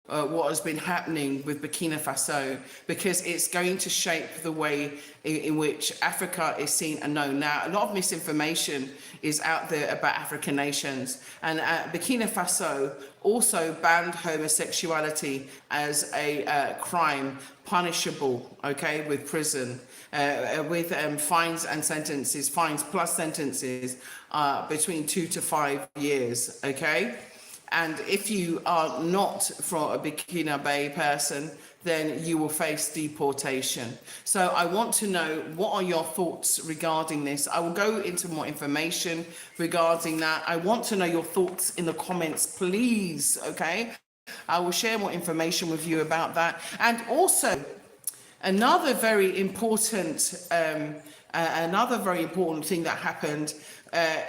what has been happening with Burkina Faso, because it's going to shape the way in which Africa is seen and known. Now, a lot of misinformation is out there about African nations, and Burkina Faso also banned homosexuality as a crime punishable, okay, with prison, with fines and sentences, fines plus sentences between 2 to 5 years, okay? And if you are not from a Burkina Faso person, then you will face deportation. So I want to know, what are your thoughts regarding this? I will go into more information regarding that. I want to know your thoughts in the comments, please, okay? I will share more information with you about that. And also, another very important thing that happened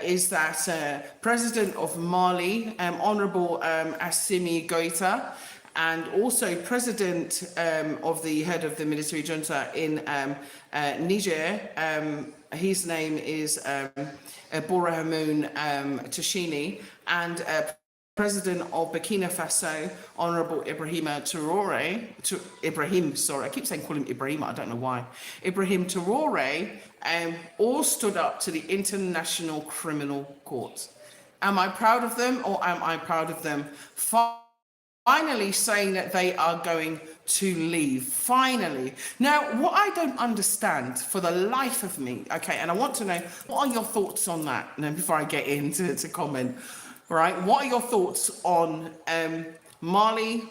is that President of Mali, Honorable Assimi Goïta, and also President of the head of the military junta in Niger, his name is Bourhamoun Tchini, and President of Burkina Faso, Honorable I keep saying call him Ibrahim, I don't know why. Ibrahim Traore, all stood up to the International Criminal Court. Am I proud of them, or am I proud of them finally saying that they are going to leave? Finally. Now, what I don't understand for the life of me, okay, and I want to know, what are your thoughts on that? Now, before I get into comment. Right, what are your thoughts on Mali,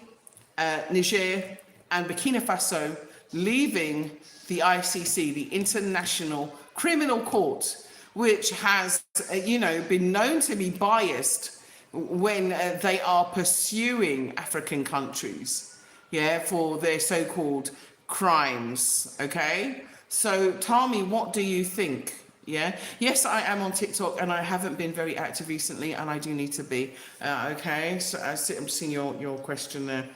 Niger, and Burkina Faso leaving the ICC, the International Criminal Court, which has, been known to be biased when they are pursuing African countries, for their so-called crimes, okay? So tell me, what do you think? Yeah. Yes, I am on TikTok, and I haven't been very active recently, and I do need to be. Okay. So I'm seeing your question there.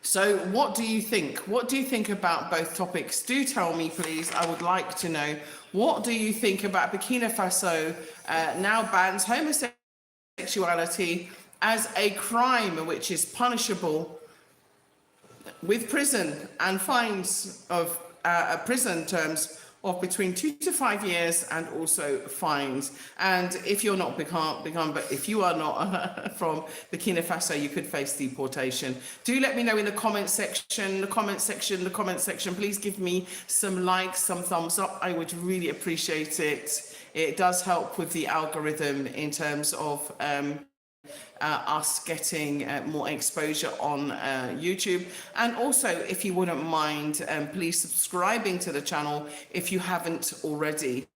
So what do you think? What do you think about both topics? Do tell me, please. I would like to know. What do you think about Burkina Faso now bans homosexuality as a crime which is punishable with prison and fines of prison terms of between 2 to 5 years, and also fines. And if you're not but if you are not from Burkina Faso, you could face deportation. Do let me know in the comment section. Please give me some likes, some thumbs up. I would really appreciate it. It does help with the algorithm in terms of us getting more exposure on YouTube. And also, if you wouldn't mind, please subscribing to the channel if you haven't already.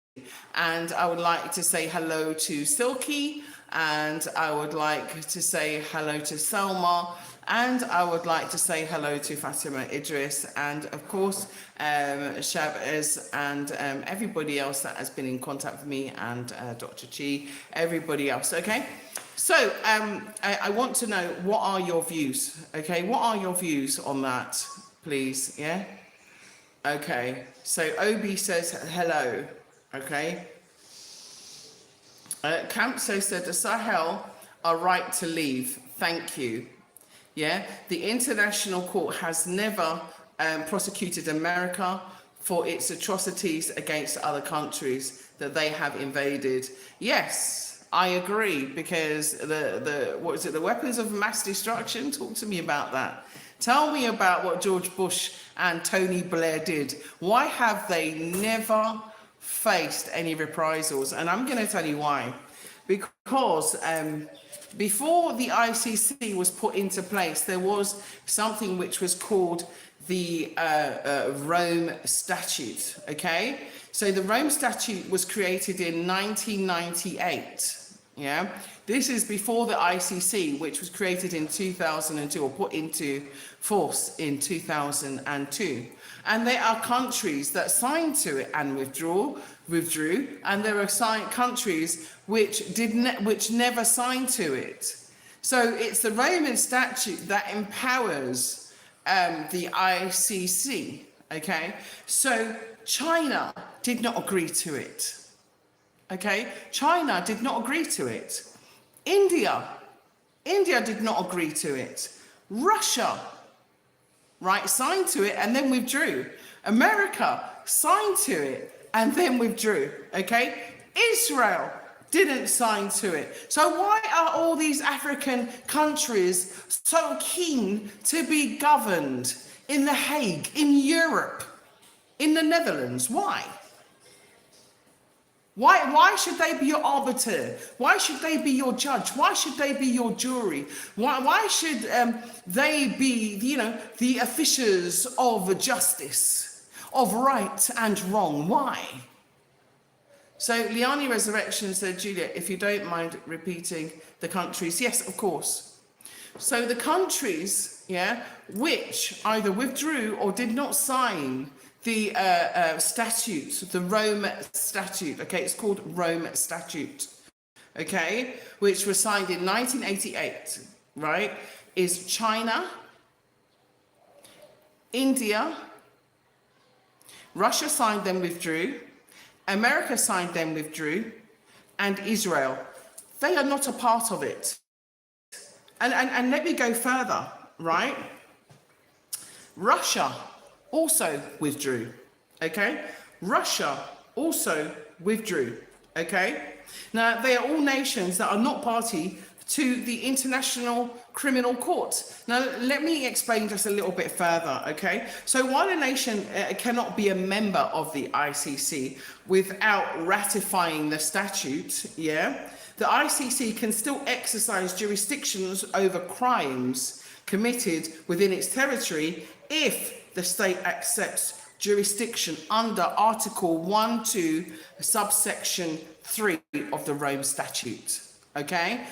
And I would like to say hello to Silky, and I would like to say hello to Selma, and I would like to say hello to Fatima Idris, and of course Shabaz, and everybody else that has been in contact with me, and Dr. Chi, everybody else. Okay, so I want to know, what are your views? Okay, what are your views on that, please? Yeah. Okay, so Obi says hello. Okay. Campso said the Sahel are right to leave. Thank you. Yeah, the International Court has never prosecuted America for its atrocities against other countries that they have invaded. Yes, I agree, because the weapons of mass destruction. Talk to me about that. Tell me about what George Bush and Tony Blair did. Why have they never faced any reprisals? And I'm going to tell you why. Because before the ICC was put into place, there was something which was called the Rome Statute, okay? So the Rome Statute was created in 1998, yeah? This is before the ICC, which was created in 2002, or put into force in 2002. And there are countries that signed to it and withdrew, and there are countries which never signed to it. So it's the Roman Statute that empowers the ICC, okay? So China did not agree to it, okay? China did not agree to it. India did not agree to it. Russia, right, signed to it and then withdrew. America signed to it and then withdrew, okay? Israel didn't sign to it. So why are all these African countries so keen to be governed in The Hague, in Europe, in the Netherlands? Why? Why should they be your arbiter? Why should they be your judge? Why should they be your jury? Why should they be, the officials of justice, of right and wrong? Why? So Liani Resurrection said, Julia, if you don't mind repeating the countries. Yes, of course. So the countries, which either withdrew or did not sign the statute, the Rome Statute, okay, it's called Rome Statute, okay, which was signed in 1988, right, is China, India, Russia signed them, withdrew, America signed them, withdrew, and Israel. They are not a part of it. And let me go further, right? Russia also withdrew, okay? Russia also withdrew, okay? Now, they are all nations that are not party to the International Criminal Court. Now, let me explain just a little bit further, okay? So while a nation cannot be a member of the ICC without ratifying the statute, the ICC can still exercise jurisdictions over crimes committed within its territory if the state accepts jurisdiction under Article 1(2), subsection 3 of the Rome Statute, okay?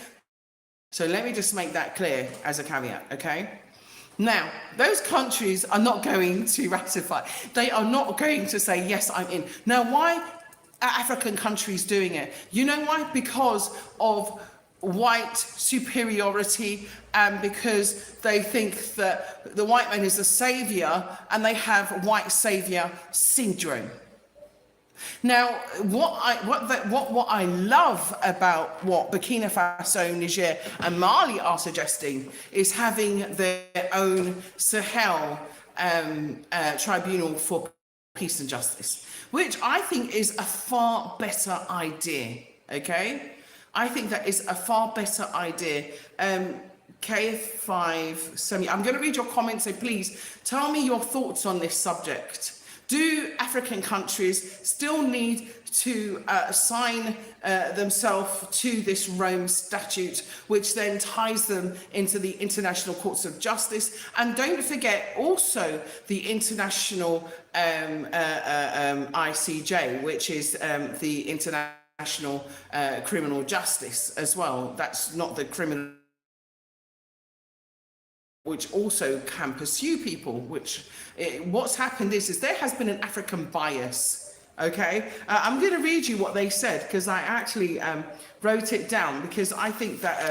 So let me just make that clear as a caveat, okay? Now, those countries are not going to ratify. They are not going to say, yes, I'm in. Now, why are African countries doing it? You know why? Because of white superiority, and because they think that the white man is a savior and they have white savior syndrome. Now, what I love about what Burkina Faso, Niger, and Mali are suggesting is having their own Sahel tribunal for peace and justice, which I think is a far better idea. Okay, I think that is a far better idea. KF5 Semi, I'm going to read your comments, so please tell me your thoughts on this subject. Do African countries still need to sign themselves to this Rome Statute, which then ties them into the International Courts of Justice? And don't forget also the International ICJ, which is the International Criminal Justice as well. That's not the criminal, which also can pursue people, what's happened is there has been an African bias, okay? I'm going to read you what they said, because I actually wrote it down, because I think that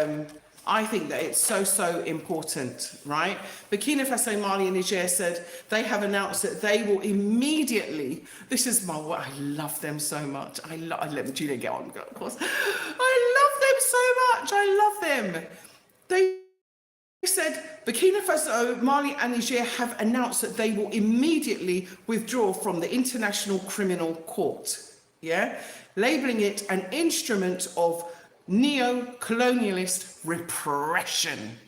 it's so important, right? Burkina Faso, Mali, and Niger said they have announced that they will immediately, this is I love them so much. Let me Julia get on, of course. I love them so much. I love them. They said Burkina Faso, Mali, and Niger have announced that they will immediately withdraw from the International Criminal Court, labeling it an instrument of neo-colonialist repression.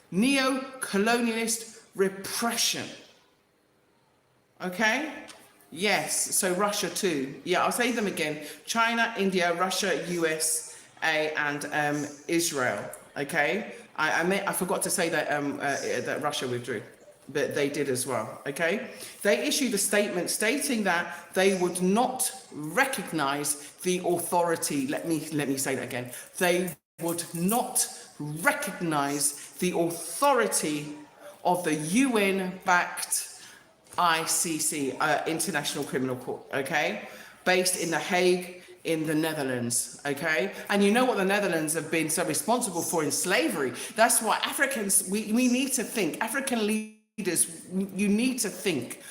Neo-colonialist repression. Okay? Yes, so Russia too. Yeah, I'll say them again. China, India, Russia, USA, and Israel. Okay? I forgot to say that that Russia withdrew, but they did as well, okay? They issued a statement stating that they would not recognize the authority. Let me say that again. They would not recognize the authority of the UN-backed ICC, International Criminal Court, okay? Based in The Hague, in the Netherlands, okay? And you know what the Netherlands have been so responsible for in slavery. That's why Africans, we need to think, African leaders, you need to think,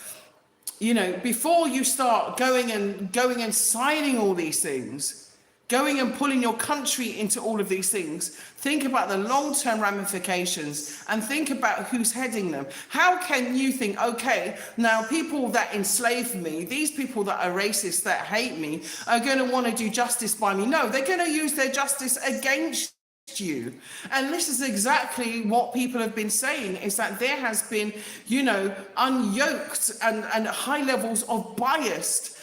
before you start going and signing all these things, going and pulling your country into all of these things, think about the long-term ramifications and think about who's heading them. How can you think, okay, now people that enslave me, these people that are racist, that hate me, are going to want to do justice by me? No, they're going to use their justice against you. And this is exactly what people have been saying, is that there has been, unyoked and high levels of bias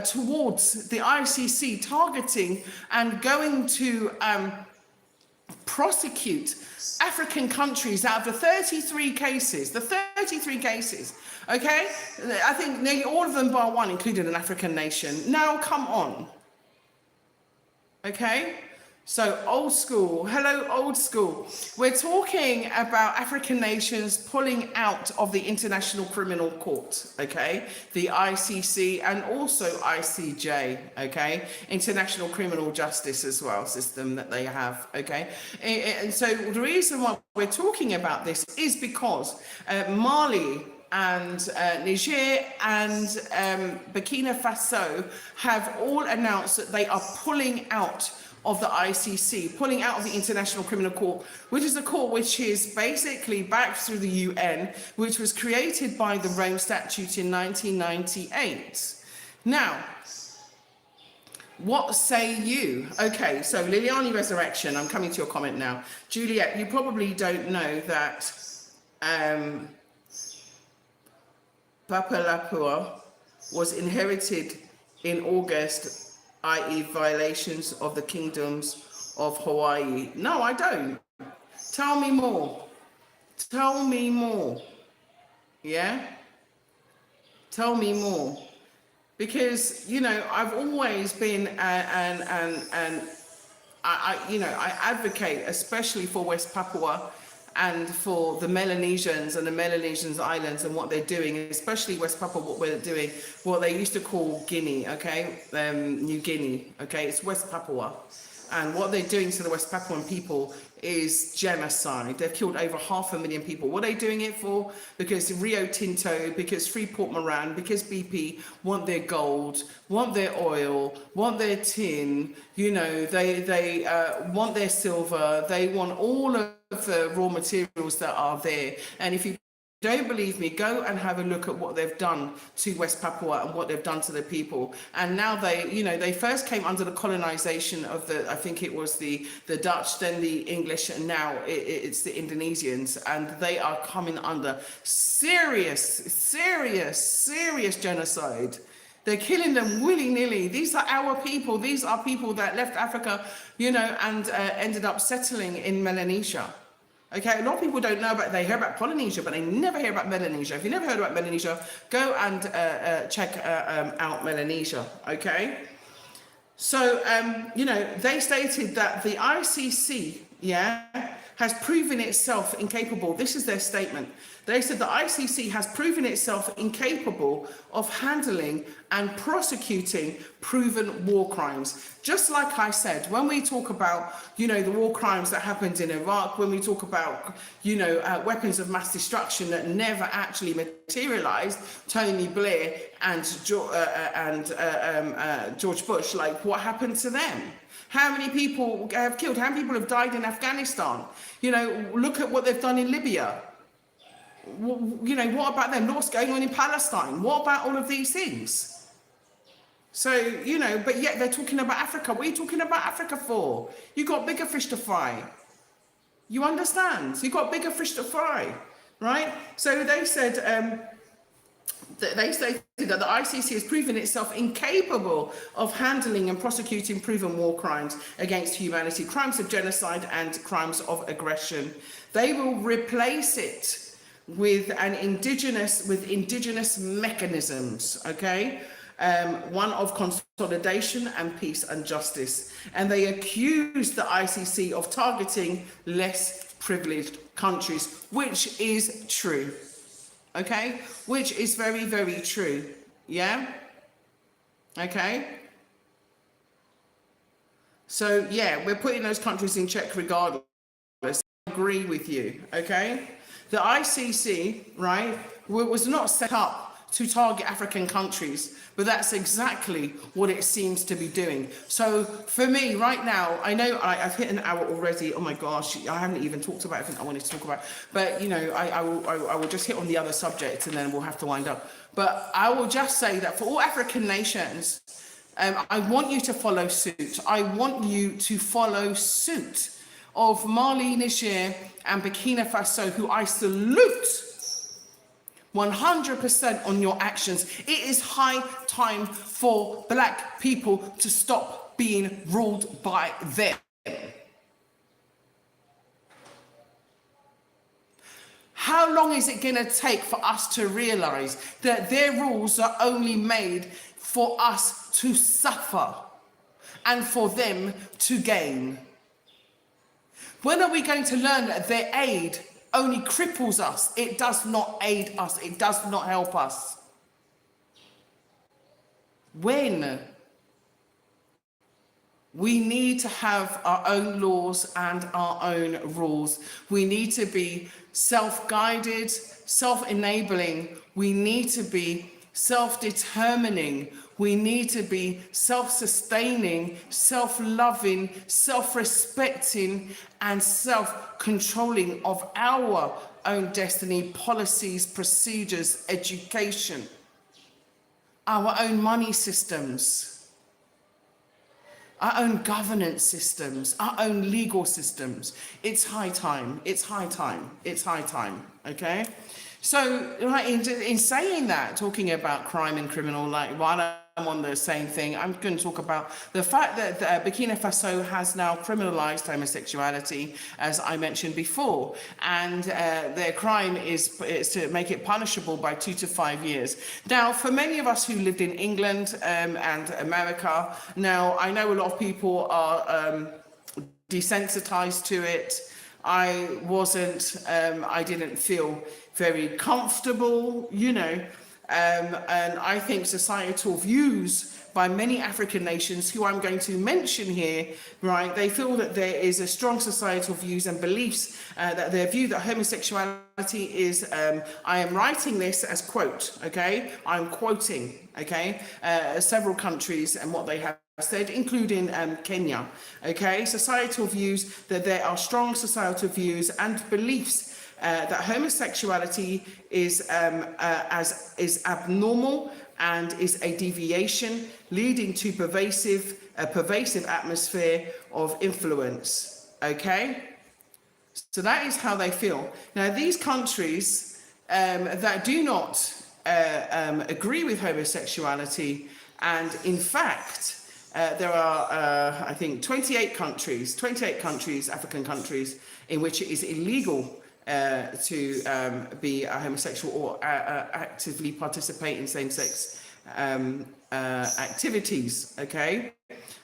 towards the ICC targeting and going to prosecute African countries out of the 33 cases, okay? I think nearly all of them bar one included an African nation. Now, come on, okay? So old school, hello old school. We're talking about African nations pulling out of the International Criminal Court, okay? The ICC and also ICJ, okay? International Criminal Justice as well, system that they have, okay? And so the reason why we're talking about this is because Mali and Niger and Burkina Faso have all announced that they are pulling out of the ICC, pulling out of the International Criminal Court, which is a court which is basically backed through the UN, which was created by the Rome Statute in 1998. Now, what say you? Okay, so Liliani Resurrection, I'm coming to your comment now. Juliet, you probably don't know that Papalapua was inherited in August, i.e. violations of the kingdoms of Hawaii. No, I don't. Tell me more. Tell me more. Yeah? Tell me more. Because, you know, I've always been, I advocate, especially for West Papua and for the Melanesians and the Melanesian islands and what they're doing, especially West Papua, what they used to call Guinea, okay? New Guinea, okay? It's West Papua. And what they're doing to the West Papuan people is genocide. They've killed over 500,000 people. What are they doing it for? Because Rio Tinto, because Freeport Moran, because BP want their gold, want their oil, want their tin, you know, they want their silver, they want all of the raw materials that are there. And if you don't believe me, go and have a look at what they've done to West Papua and what they've done to the people. And now they, you know, they first came under the colonization of the, I think it was the Dutch, then the English, and now it's the Indonesians. And they are coming under serious genocide. They're killing them willy-nilly. These are our people. These are people that left Africa, you know, and ended up settling in Melanesia. Okay, a lot of people don't know about, they hear about Polynesia, but they never hear about Melanesia. If you never heard about Melanesia, go and check out Melanesia, okay? So, you know, they stated that the ICC, has proven itself incapable. This is their statement. They said the ICC has proven itself incapable of handling and prosecuting proven war crimes. Just like I said, when we talk about, you know, the war crimes that happened in Iraq, when we talk about, you know, weapons of mass destruction that never actually materialized, Tony Blair and George Bush, like what happened to them? How many people have killed? How many people have died in Afghanistan? You know, look at what they've done in Libya. You know, what about them? What's going on in Palestine? What about all of these things? So, you know, but yet they're talking about Africa. What are you talking about Africa for? You got bigger fish to fry. You understand? You got bigger fish to fry, right? So they said, they stated that the ICC has proven itself incapable of handling and prosecuting proven war crimes against humanity, crimes of genocide and crimes of aggression. They will replace it with indigenous mechanisms, okay? One of consolidation and peace and justice. And they accuse the ICC of targeting less privileged countries, which is true. Okay, which is very, very true. Yeah. Okay. So yeah, we're putting those countries in check regardless. I agree with you. Okay. The ICC, right, was not set up to target African countries, but that's exactly what it seems to be doing. So for me right now, I know I've hit an hour already. Oh my gosh, I haven't even talked about everything I wanted to talk about. But you know, I will just hit on the other subjects and then we'll have to wind up. But I will just say that for all African nations, I want you to follow suit. I want you to follow suit of Mali, Niger, and Burkina Faso, who I salute. 100% on your actions. It is high time for Black people to stop being ruled by them. How long is it going to take for us to realize that their rules are only made for us to suffer and for them to gain? When are we going to learn that their aid only cripples us? It does not aid us. It does not help us. When? We need to have our own laws and our own rules. We need to be self-guided, self-enabling. We need to be self-determining. We need to be self-sustaining, self-loving, self-respecting, and self-controlling of our own destiny, policies, procedures, education, our own money systems, our own governance systems, our own legal systems. It's high time. It's high time. It's high time. Okay. So, right, in saying that, talking about crime and criminal, like while I'm on the same thing, I'm going to talk about the fact that Burkina Faso has now criminalized homosexuality, as I mentioned before, and their crime is to make it punishable by 2 to 5 years. Now, for many of us who lived in England and America, now I know a lot of people are desensitized to it. I wasn't, I didn't feel very comfortable, you know, and I think societal views by many African nations who I'm going to mention here, right, they feel that there is a strong societal views and beliefs that their view that homosexuality is, I am writing this as quote, okay, I'm quoting, okay, several countries and what they have said, including Kenya, okay, societal views that there are strong societal views and beliefs that homosexuality is abnormal and is a deviation leading to pervasive atmosphere of influence. Okay, so that is how they feel. Now, these countries that do not agree with homosexuality, and in fact, there are, I think, 28 countries, African countries, in which it is illegal to be a homosexual or actively participate in same-sex activities, okay?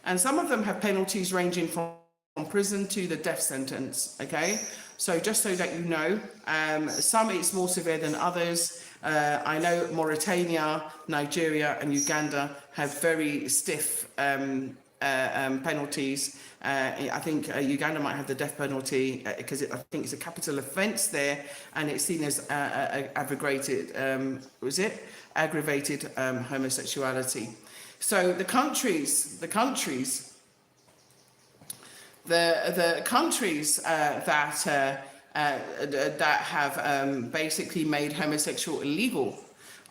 And some of them have penalties ranging from prison to the death sentence, okay? So just so that you know, some it's more severe than others. I know Mauritania, Nigeria and Uganda have very stiff penalties. I think Uganda might have the death penalty because I think it's a capital offence there, and it's seen as aggravated homosexuality. So the countries that have basically made homosexual illegal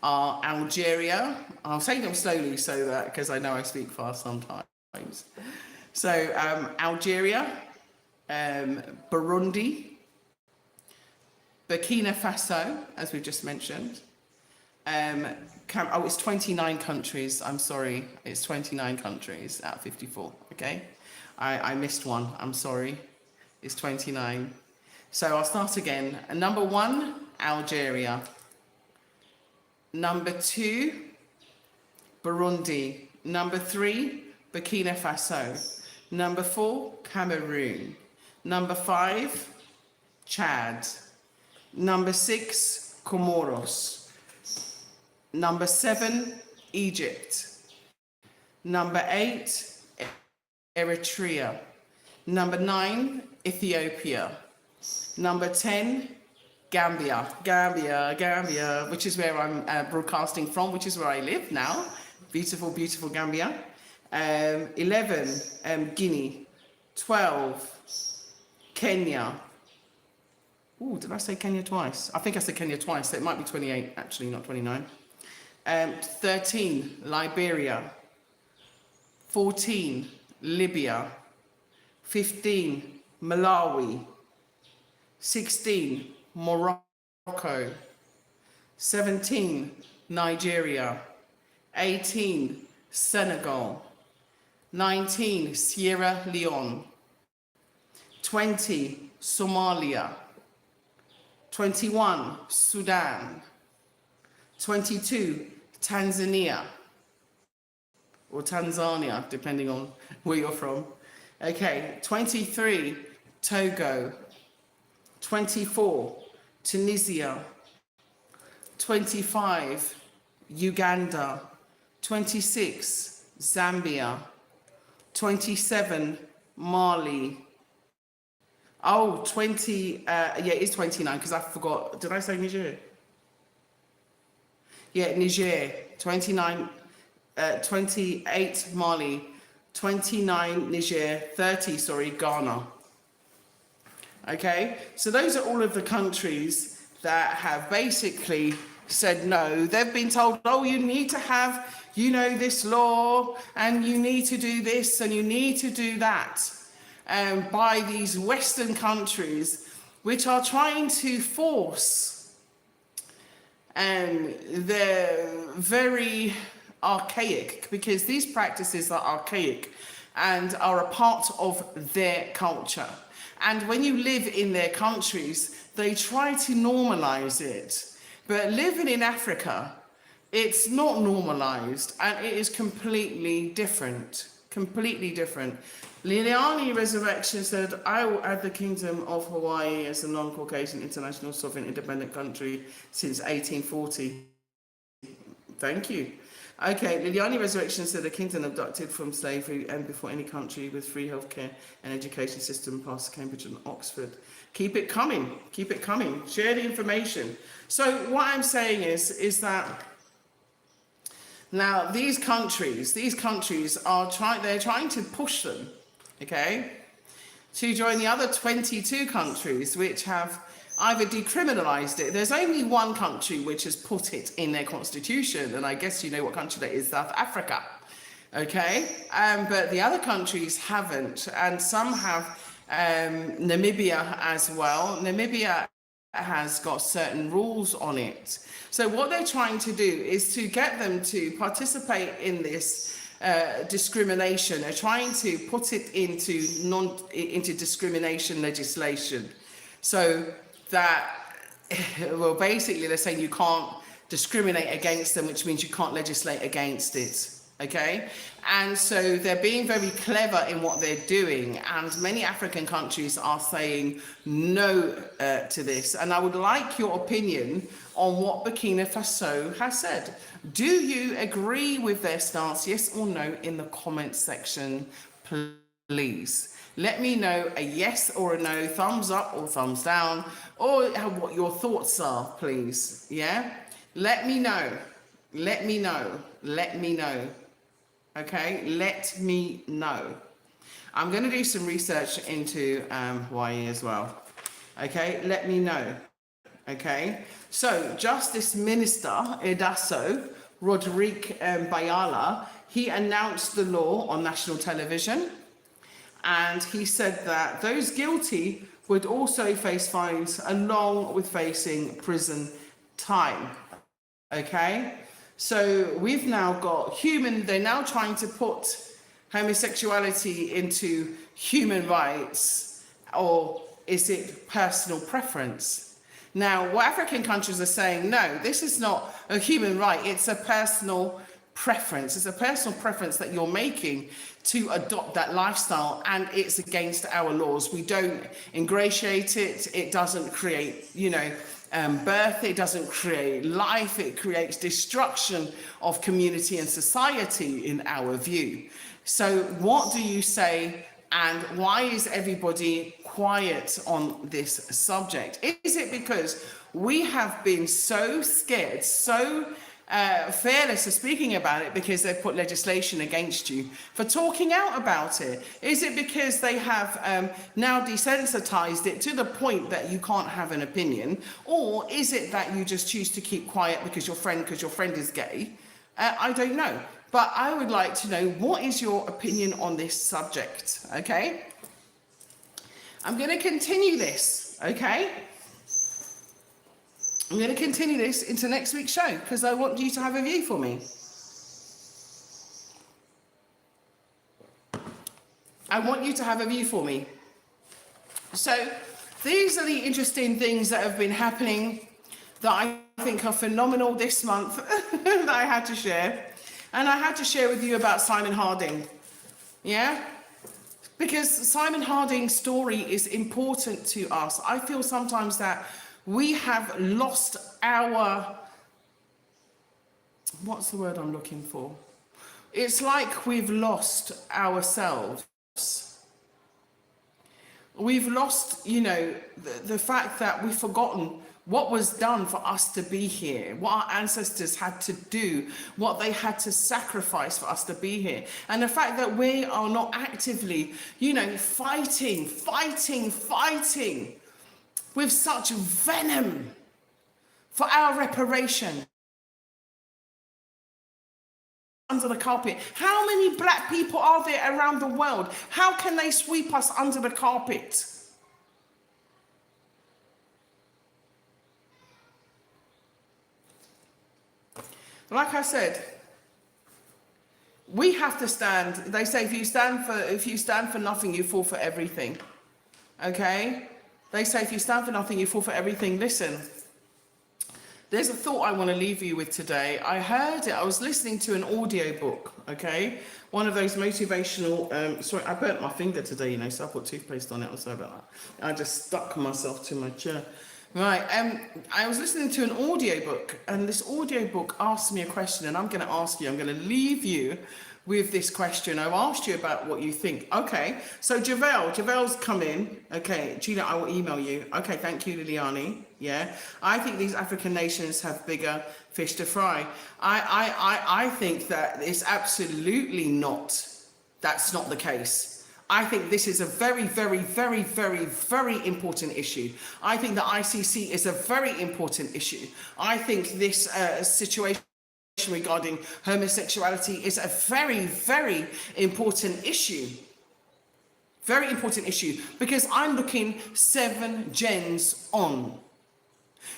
are Algeria. I'll say them slowly so that because I know I speak fast sometimes. So Algeria, Burundi, Burkina Faso, as we just mentioned. It's 29 countries. I'm sorry, it's 29 countries out of 54. Okay, I missed one. I'm sorry. It's 29. So I'll start again. Number 1, Algeria. Number 2, Burundi. Number 3, Burkina Faso. Number 4, Cameroon. Number 5, Chad. Number 6, Comoros. Number 7, Egypt. Number 8, Eritrea. Number 9, Ethiopia. Number 10, Gambia, which is where I'm broadcasting from, which is where I live now. Beautiful, beautiful Gambia. 11, Guinea. 12, Kenya. Ooh, did I say Kenya twice? I think I said Kenya twice, so it might be 28, actually, not 29. 13, Liberia. 14, Libya. 15, Malawi. 16, Morocco. 17, Nigeria. 18, Senegal. 19, Sierra Leone. 20, Somalia. 21, Sudan. 22, Tanzania, or Tanzania, depending on where you're from. Okay, 23, Togo. 24, Tunisia. 25, Uganda. 26, Zambia. 27, Mali. Oh, 20, yeah, it's 29 because I forgot. Did I say Niger? Yeah, Niger. 29, 28, Mali. 29, Niger. 30, sorry, Ghana. Okay, so those are all of the countries that have basically said no. They've been told, oh, you need to have, you know, this law, and you need to do this, and you need to do that, by these Western countries, which are trying to force, they're very archaic, because these practices are archaic and are a part of their culture. And when you live in their countries, they try to normalize it. But living in Africa, it's not normalized, and it is completely different. Completely different. Liliani Resurrection said, I will add the Kingdom of Hawaii as a non-Caucasian international sovereign independent country since 1840. Thank you. Okay, Liliani Resurrection said the kingdom abducted from slavery and before any country with free healthcare and education system past Cambridge and Oxford. Keep it coming. Keep it coming. Share the information. So what I'm saying is that now these countries are trying to push them, okay, to join the other 22 countries which have either decriminalized it. There's only one country which has put it in their constitution, and I guess you know what country that is, South Africa. Okay, but the other countries haven't, and some have. Namibia as well. Namibia has got certain rules on it. So what they're trying to do is to get them to participate in this discrimination. They're trying to put it into discrimination legislation. So that, well, basically they're saying you can't discriminate against them, which means you can't legislate against it. Okay, and so they're being very clever in what they're doing, and many African countries are saying no to this. And I would like your opinion on what Burkina Faso has said. Do you agree with their stance, yes or no, in the comments section, please? Let me know a yes or a no, thumbs up or thumbs down, or what your thoughts are, please. Yeah, let me know. Let me know. Let me know. Okay, let me know. I'm going to do some research into Hawaii as well. Okay, let me know. Okay, so Justice Minister Edaso Rodrigue Bayala, he announced the law on national television, and he said that those guilty would also face fines along with facing prison time. Okay, so we've now got they're now trying to put homosexuality into human rights, or is it personal preference? Now, what African countries are saying, no, this is not a human right, it's a personal preference. It's a personal preference that you're making to adopt that lifestyle, and it's against our laws. We don't ingratiate it, it doesn't create, birth, it doesn't create life, it creates destruction of community and society in our view. So what do you say, and why is everybody quiet on this subject? Is it because we have been so scared, so fearless of speaking about it because they've put legislation against you for talking out about it? Is it because they have now desensitized it to the point that you can't have an opinion? Or is it that you just choose to keep quiet because your friend is gay? I don't know. But I would like to know, what is your opinion on this subject? Okay? I'm going to continue this, okay? I'm going to continue this into next week's show because I want you to have a view for me. I want you to have a view for me. So these are the interesting things that have been happening that I think are phenomenal this month that I had to share. And I had to share with you about Simon Harding. Yeah? Because Simon Harding's story is important to us. I feel sometimes that we have lost our, what's the word I'm looking for? It's like we've lost ourselves. We've lost, the fact that we've forgotten what was done for us to be here, what our ancestors had to do, what they had to sacrifice for us to be here. And the fact that we are not actively, fighting with such venom for our reparation under the carpet. How many black people are there around the world? How can they sweep us under the carpet? Like I said, we have to stand. They say if you stand for nothing, you fall for everything. Okay? They say if you stand for nothing, you fall for everything. Listen, there's a thought I want to leave you with today. I heard it. I was listening to an audio book, okay? One of those motivational, sorry, I burnt my finger today, so I put toothpaste on it. I'm sorry about that. I just stuck myself to my chair. Right, I was listening to an audio book, and this audio book asked me a question, and I'm going to ask you, I'm going to leave you with this question. I've asked you about what you think. Okay, so Javel's come in. Okay, Gina, I will email you. Okay, thank you, Liliani. Yeah, I think these African nations have bigger fish to fry. I think that it's absolutely not. That's not the case. I think this is a very, very, very, very, very important issue. I think the ICC is a very important issue. I think this situation regarding homosexuality is a very, very important issue. Very important issue, because I'm looking 7 gens on.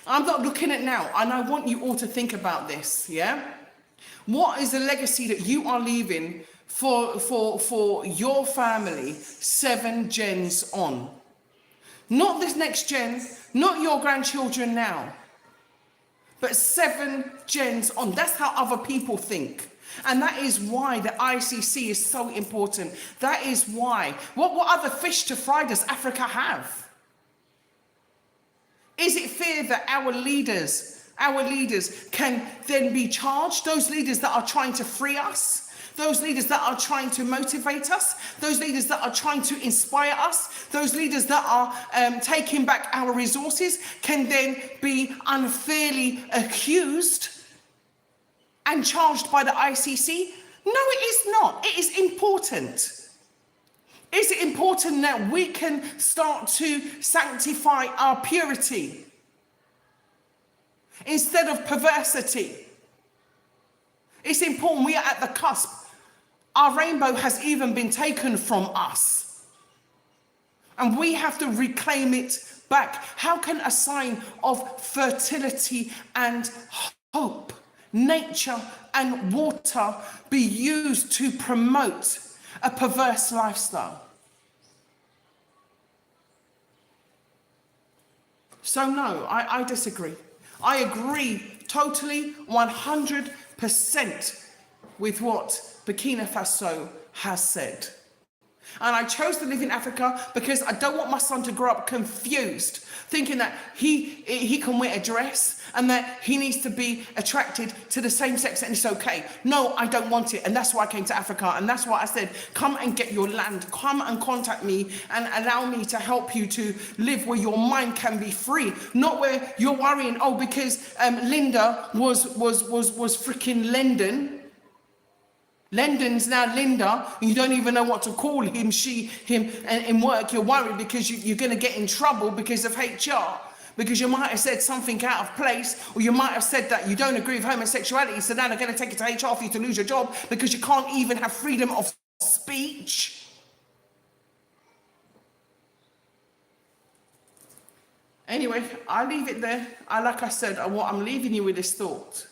I'm not looking at now, and I want you all to think about this, yeah? What is the legacy that you are leaving for your family 7 gens on? Not this next gen, not your grandchildren now, but 7 gens on. That's how other people think. And that is why the ICC is so important. That is why. What other fish to fry does Africa have? Is it fair that our leaders can then be charged? Those leaders that are trying to free us? Those leaders that are trying to motivate us, those leaders that are trying to inspire us, those leaders that are taking back our resources can then be unfairly accused and charged by the ICC? No, it is not. It is important. Is it important that we can start to sanctify our purity instead of perversity? It's important. We are at the cusp. Our rainbow has even been taken from us, and we have to reclaim it back. How can a sign of fertility and hope, nature and water, be used to promote a perverse lifestyle? So no, I disagree. I agree totally 100% with what Burkina Faso has said. And I chose to live in Africa because I don't want my son to grow up confused, thinking that he can wear a dress and that he needs to be attracted to the same sex and it's okay. No, I don't want it. And that's why I came to Africa. And that's why I said, come and get your land. Come and contact me and allow me to help you to live where your mind can be free. Not where you're worrying, oh, because Linda was freaking Lendon. Lendon's now Linda, and you don't even know what to call him, she, him, and in work you're worried because you're going to get in trouble because of HR, because you might have said something out of place, or you might have said that you don't agree with homosexuality, so now they're going to take it to HR for you to lose your job because you can't even have freedom of speech. Anyway, I leave it there. Like I said, I'm leaving you with this thought.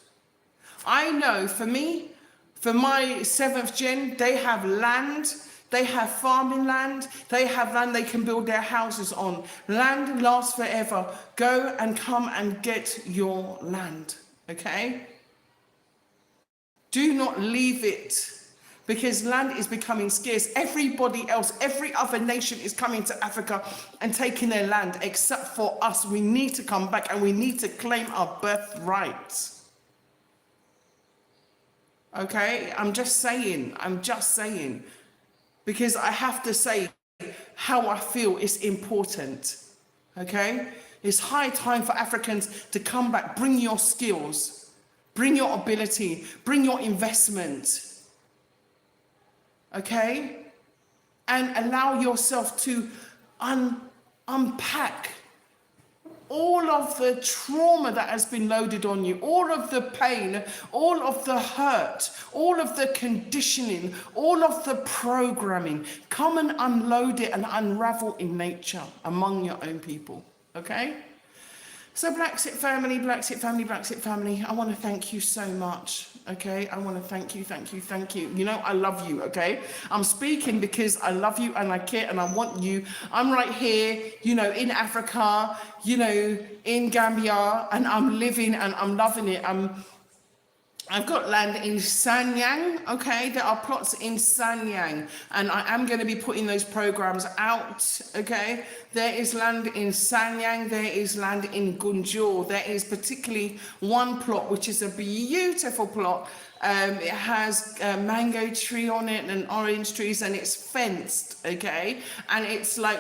I know for me, for my seventh gen, they have land, they have farming land, they have land they can build their houses on. Land lasts forever. Go and come and get your land, okay? Do not leave it, because land is becoming scarce. Everybody else, every other nation is coming to Africa and taking their land except for us. We need to come back and we need to claim our birthright. Okay, I'm just saying, because I have to say how I feel is important. Okay, it's high time for Africans to come back, bring your skills, bring your ability, bring your investment. Okay, and allow yourself to unpack all of the trauma that has been loaded on you, all of the pain, all of the hurt, all of the conditioning, all of the programming. Come and unload it and unravel in nature among your own people, okay? So BlaXit family, BlaXit family, BlaXit family, I want to thank you so much, okay? I want to thank you. You know, I love you, okay? I'm speaking because I love you and I care and I want you. I'm right here, you know, in Africa, you know, in Gambia, and I'm living and I'm loving it. I've got land in Sanyang, okay? There are plots in Sanyang, and I am going to be putting those programs out, okay? There is land in Sanyang, there is land in Gunjur. There is particularly one plot, which is a beautiful plot. It has a mango tree on it and orange trees, and it's fenced, okay? And it's like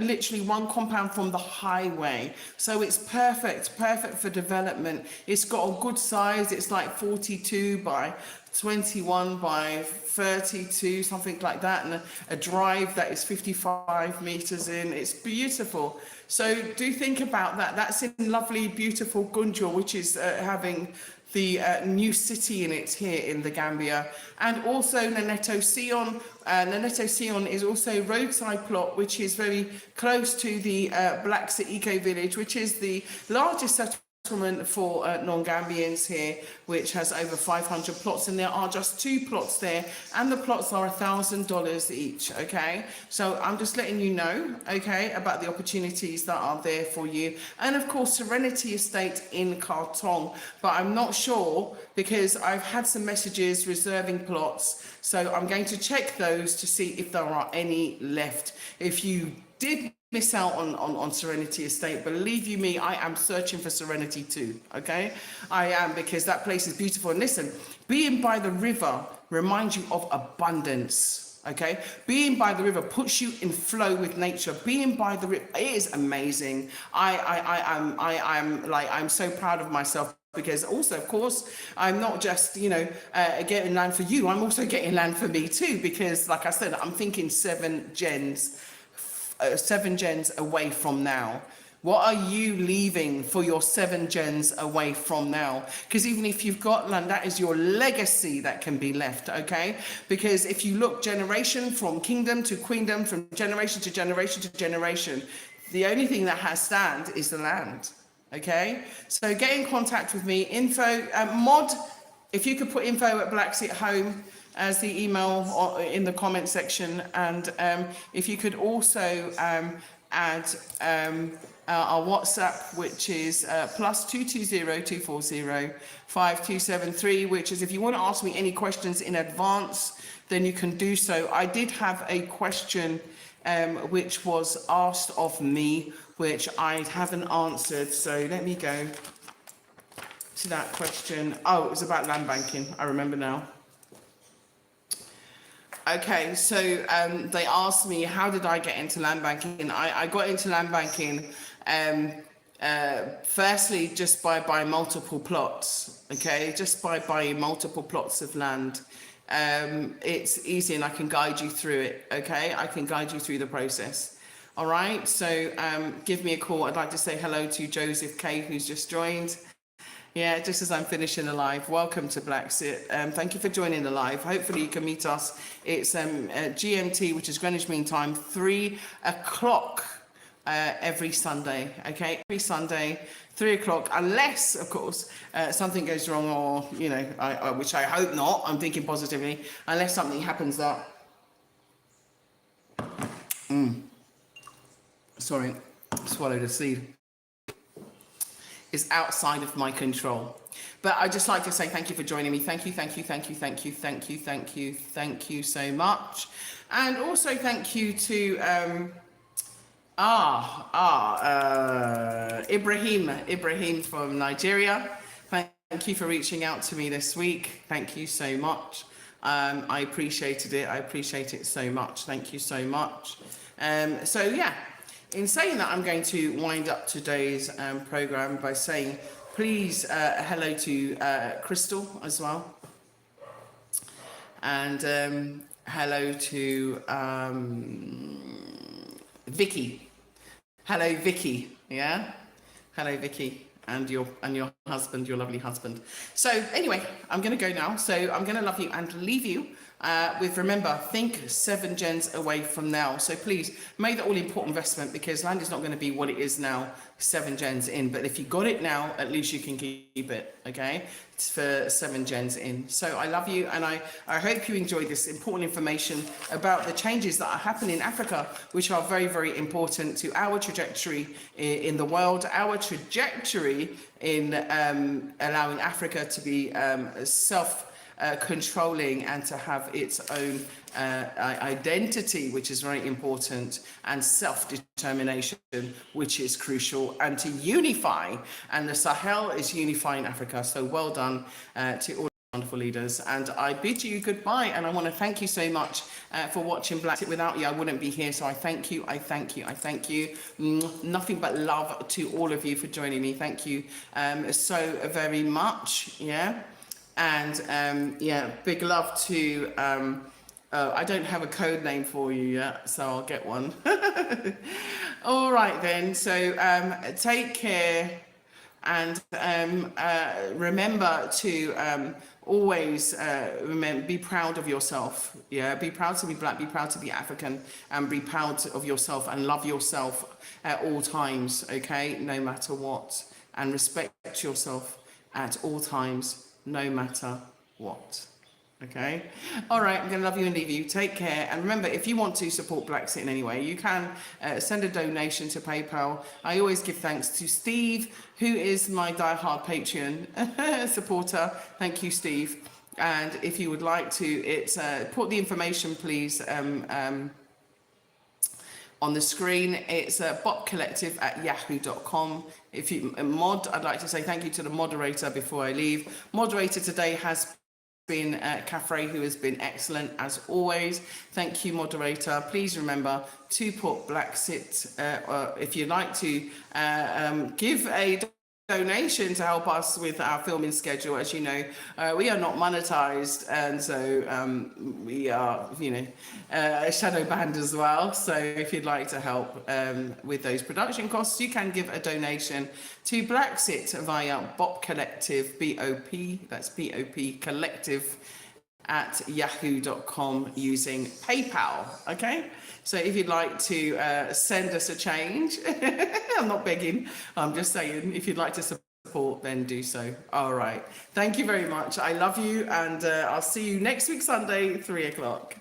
literally one compound from the highway. So it's perfect for development. It's got a good size. It's like 42 by 21 by 32, something like that, and a drive that is 55 meters in. It's beautiful. So do think about that. That's in lovely, beautiful Gunjur, which is having the new city in it here in the Gambia. And also Naneto Sion. Naneto Sion is also roadside plot, which is very close to the BlaXit Eco Village, which is the largest settlement for non-Gambians here, which has over 500 plots, and there are just 2 plots there, and the plots are $1,000 each, okay? So I'm just letting you know, okay, about the opportunities that are there for you. And of course, Serenity Estate in Khartoum, but I'm not sure because I've had some messages reserving plots, so I'm going to check those to see if there are any left. If you did miss out on Serenity Estate, believe you me, I am searching for Serenity too, okay? I am, because that place is beautiful. And listen, being by the river reminds you of abundance, okay? Being by the river puts you in flow with nature. Being by the river, it is amazing. I'm so proud of myself, because also, of course, I'm not just, you know, getting land for you, I'm also getting land for me too, because like I said, I'm thinking 7 gens away from now. What are you leaving for your 7 gens away from now? Because even if you've got land, that is your legacy that can be left, okay? Because if you look generation from kingdom to queendom, from generation to generation to generation, the only thing that has stand is the land, okay? So get in contact with me. Info, mod, if you could put info at BlaXit Home as the email or in the comment section, and if you could also add our WhatsApp, which is +220 240 5273, which is if you want to ask me any questions in advance, then you can do so. I did have a question which was asked of me, which I haven't answered, so let me go to that question. Oh, it was about land banking, I remember now. Okay, so they asked me, how did I get into land banking? I got into land banking, firstly, just by buying multiple plots, okay? Just by buying multiple plots of land. It's easy and I can guide you through it, okay? I can guide you through the process. All right, so give me a call. I'd like to say hello to Joseph K, who's just joined. Yeah, just as I'm finishing the live, welcome to BlaXit. Thank you for joining the live. Hopefully you can meet us. It's GMT, which is Greenwich Mean Time, 3 o'clock every Sunday, okay? Every Sunday, 3 o'clock, unless, of course, something goes wrong or, you know, which I hope not, I'm thinking positively, unless something happens that, sorry, swallowed a seed, is outside of my control. But I'd just like to say thank you for joining me. Thank you, thank you, thank you, thank you, thank you, thank you, thank you so much. And also thank you to Ibrahim from Nigeria. Thank you for reaching out to me this week. Thank you so much. I appreciated it. I appreciate it so much. Thank you so much. So yeah, in saying that, I'm going to wind up today's program by saying, please, hello to Crystal as well. And hello to Vicky. Hello, Vicky. Yeah. Hello, Vicky, and your husband, your lovely husband. So anyway, I'm going to go now. So I'm going to love you and leave you with, remember, think 7 gens away from now. So please make that all important investment, because land is not going to be what it is now 7 gens in. But if you got it now, at least you can keep it. Okay. It's for 7 gens in. So I love you, and I hope you enjoyed this important information about the changes that are happening in Africa, which are very, very important to our trajectory in the world, our trajectory in allowing Africa to be self-controlling and to have its own identity, which is very important, and self-determination, which is crucial, and to unify. And the Sahel is unifying Africa. So well done to all wonderful leaders, and I bid you goodbye. And I want to thank you so much for watching BlaXit. Without you, I wouldn't be here. So I thank you. I thank you. I thank you. Nothing but love to all of you for joining me. Thank you so very much. Yeah. And yeah, big love to I don't have a code name for you yet, so I'll get one. All right then, so take care, and remember to always be proud of yourself. Yeah, be proud to be black, be proud to be African, and be proud of yourself and love yourself at all times, okay, no matter what, and respect yourself at all times, no matter what. Okay. All right. I'm going to love you and leave you. Take care. And remember, if you want to support BlaXit in any way, you can send a donation to PayPal. I always give thanks to Steve, who is my diehard Patreon supporter. Thank you, Steve. And if you would like to, it's put the information, please, on the screen. It's botcollective@yahoo.com. If you I'd like to say thank you to the moderator before I leave. Moderator today has been Caffrey, who has been excellent as always. Thank you, moderator. Please remember to put BlaXit, if you'd like to give a donation to help us with our filming schedule. As you know, we are not monetized, and so we are, you know, shadow banned as well. So if you'd like to help with those production costs, you can give a donation to BlaXit via BOP Collective, B-O-P, that's B-O-P Collective, at yahoo.com using PayPal. Okay, so if you'd like to send us a change, I'm not begging, I'm just saying, if you'd like to support, then do so. All right, thank you very much. I love you, and I'll see you next week Sunday, 3 o'clock.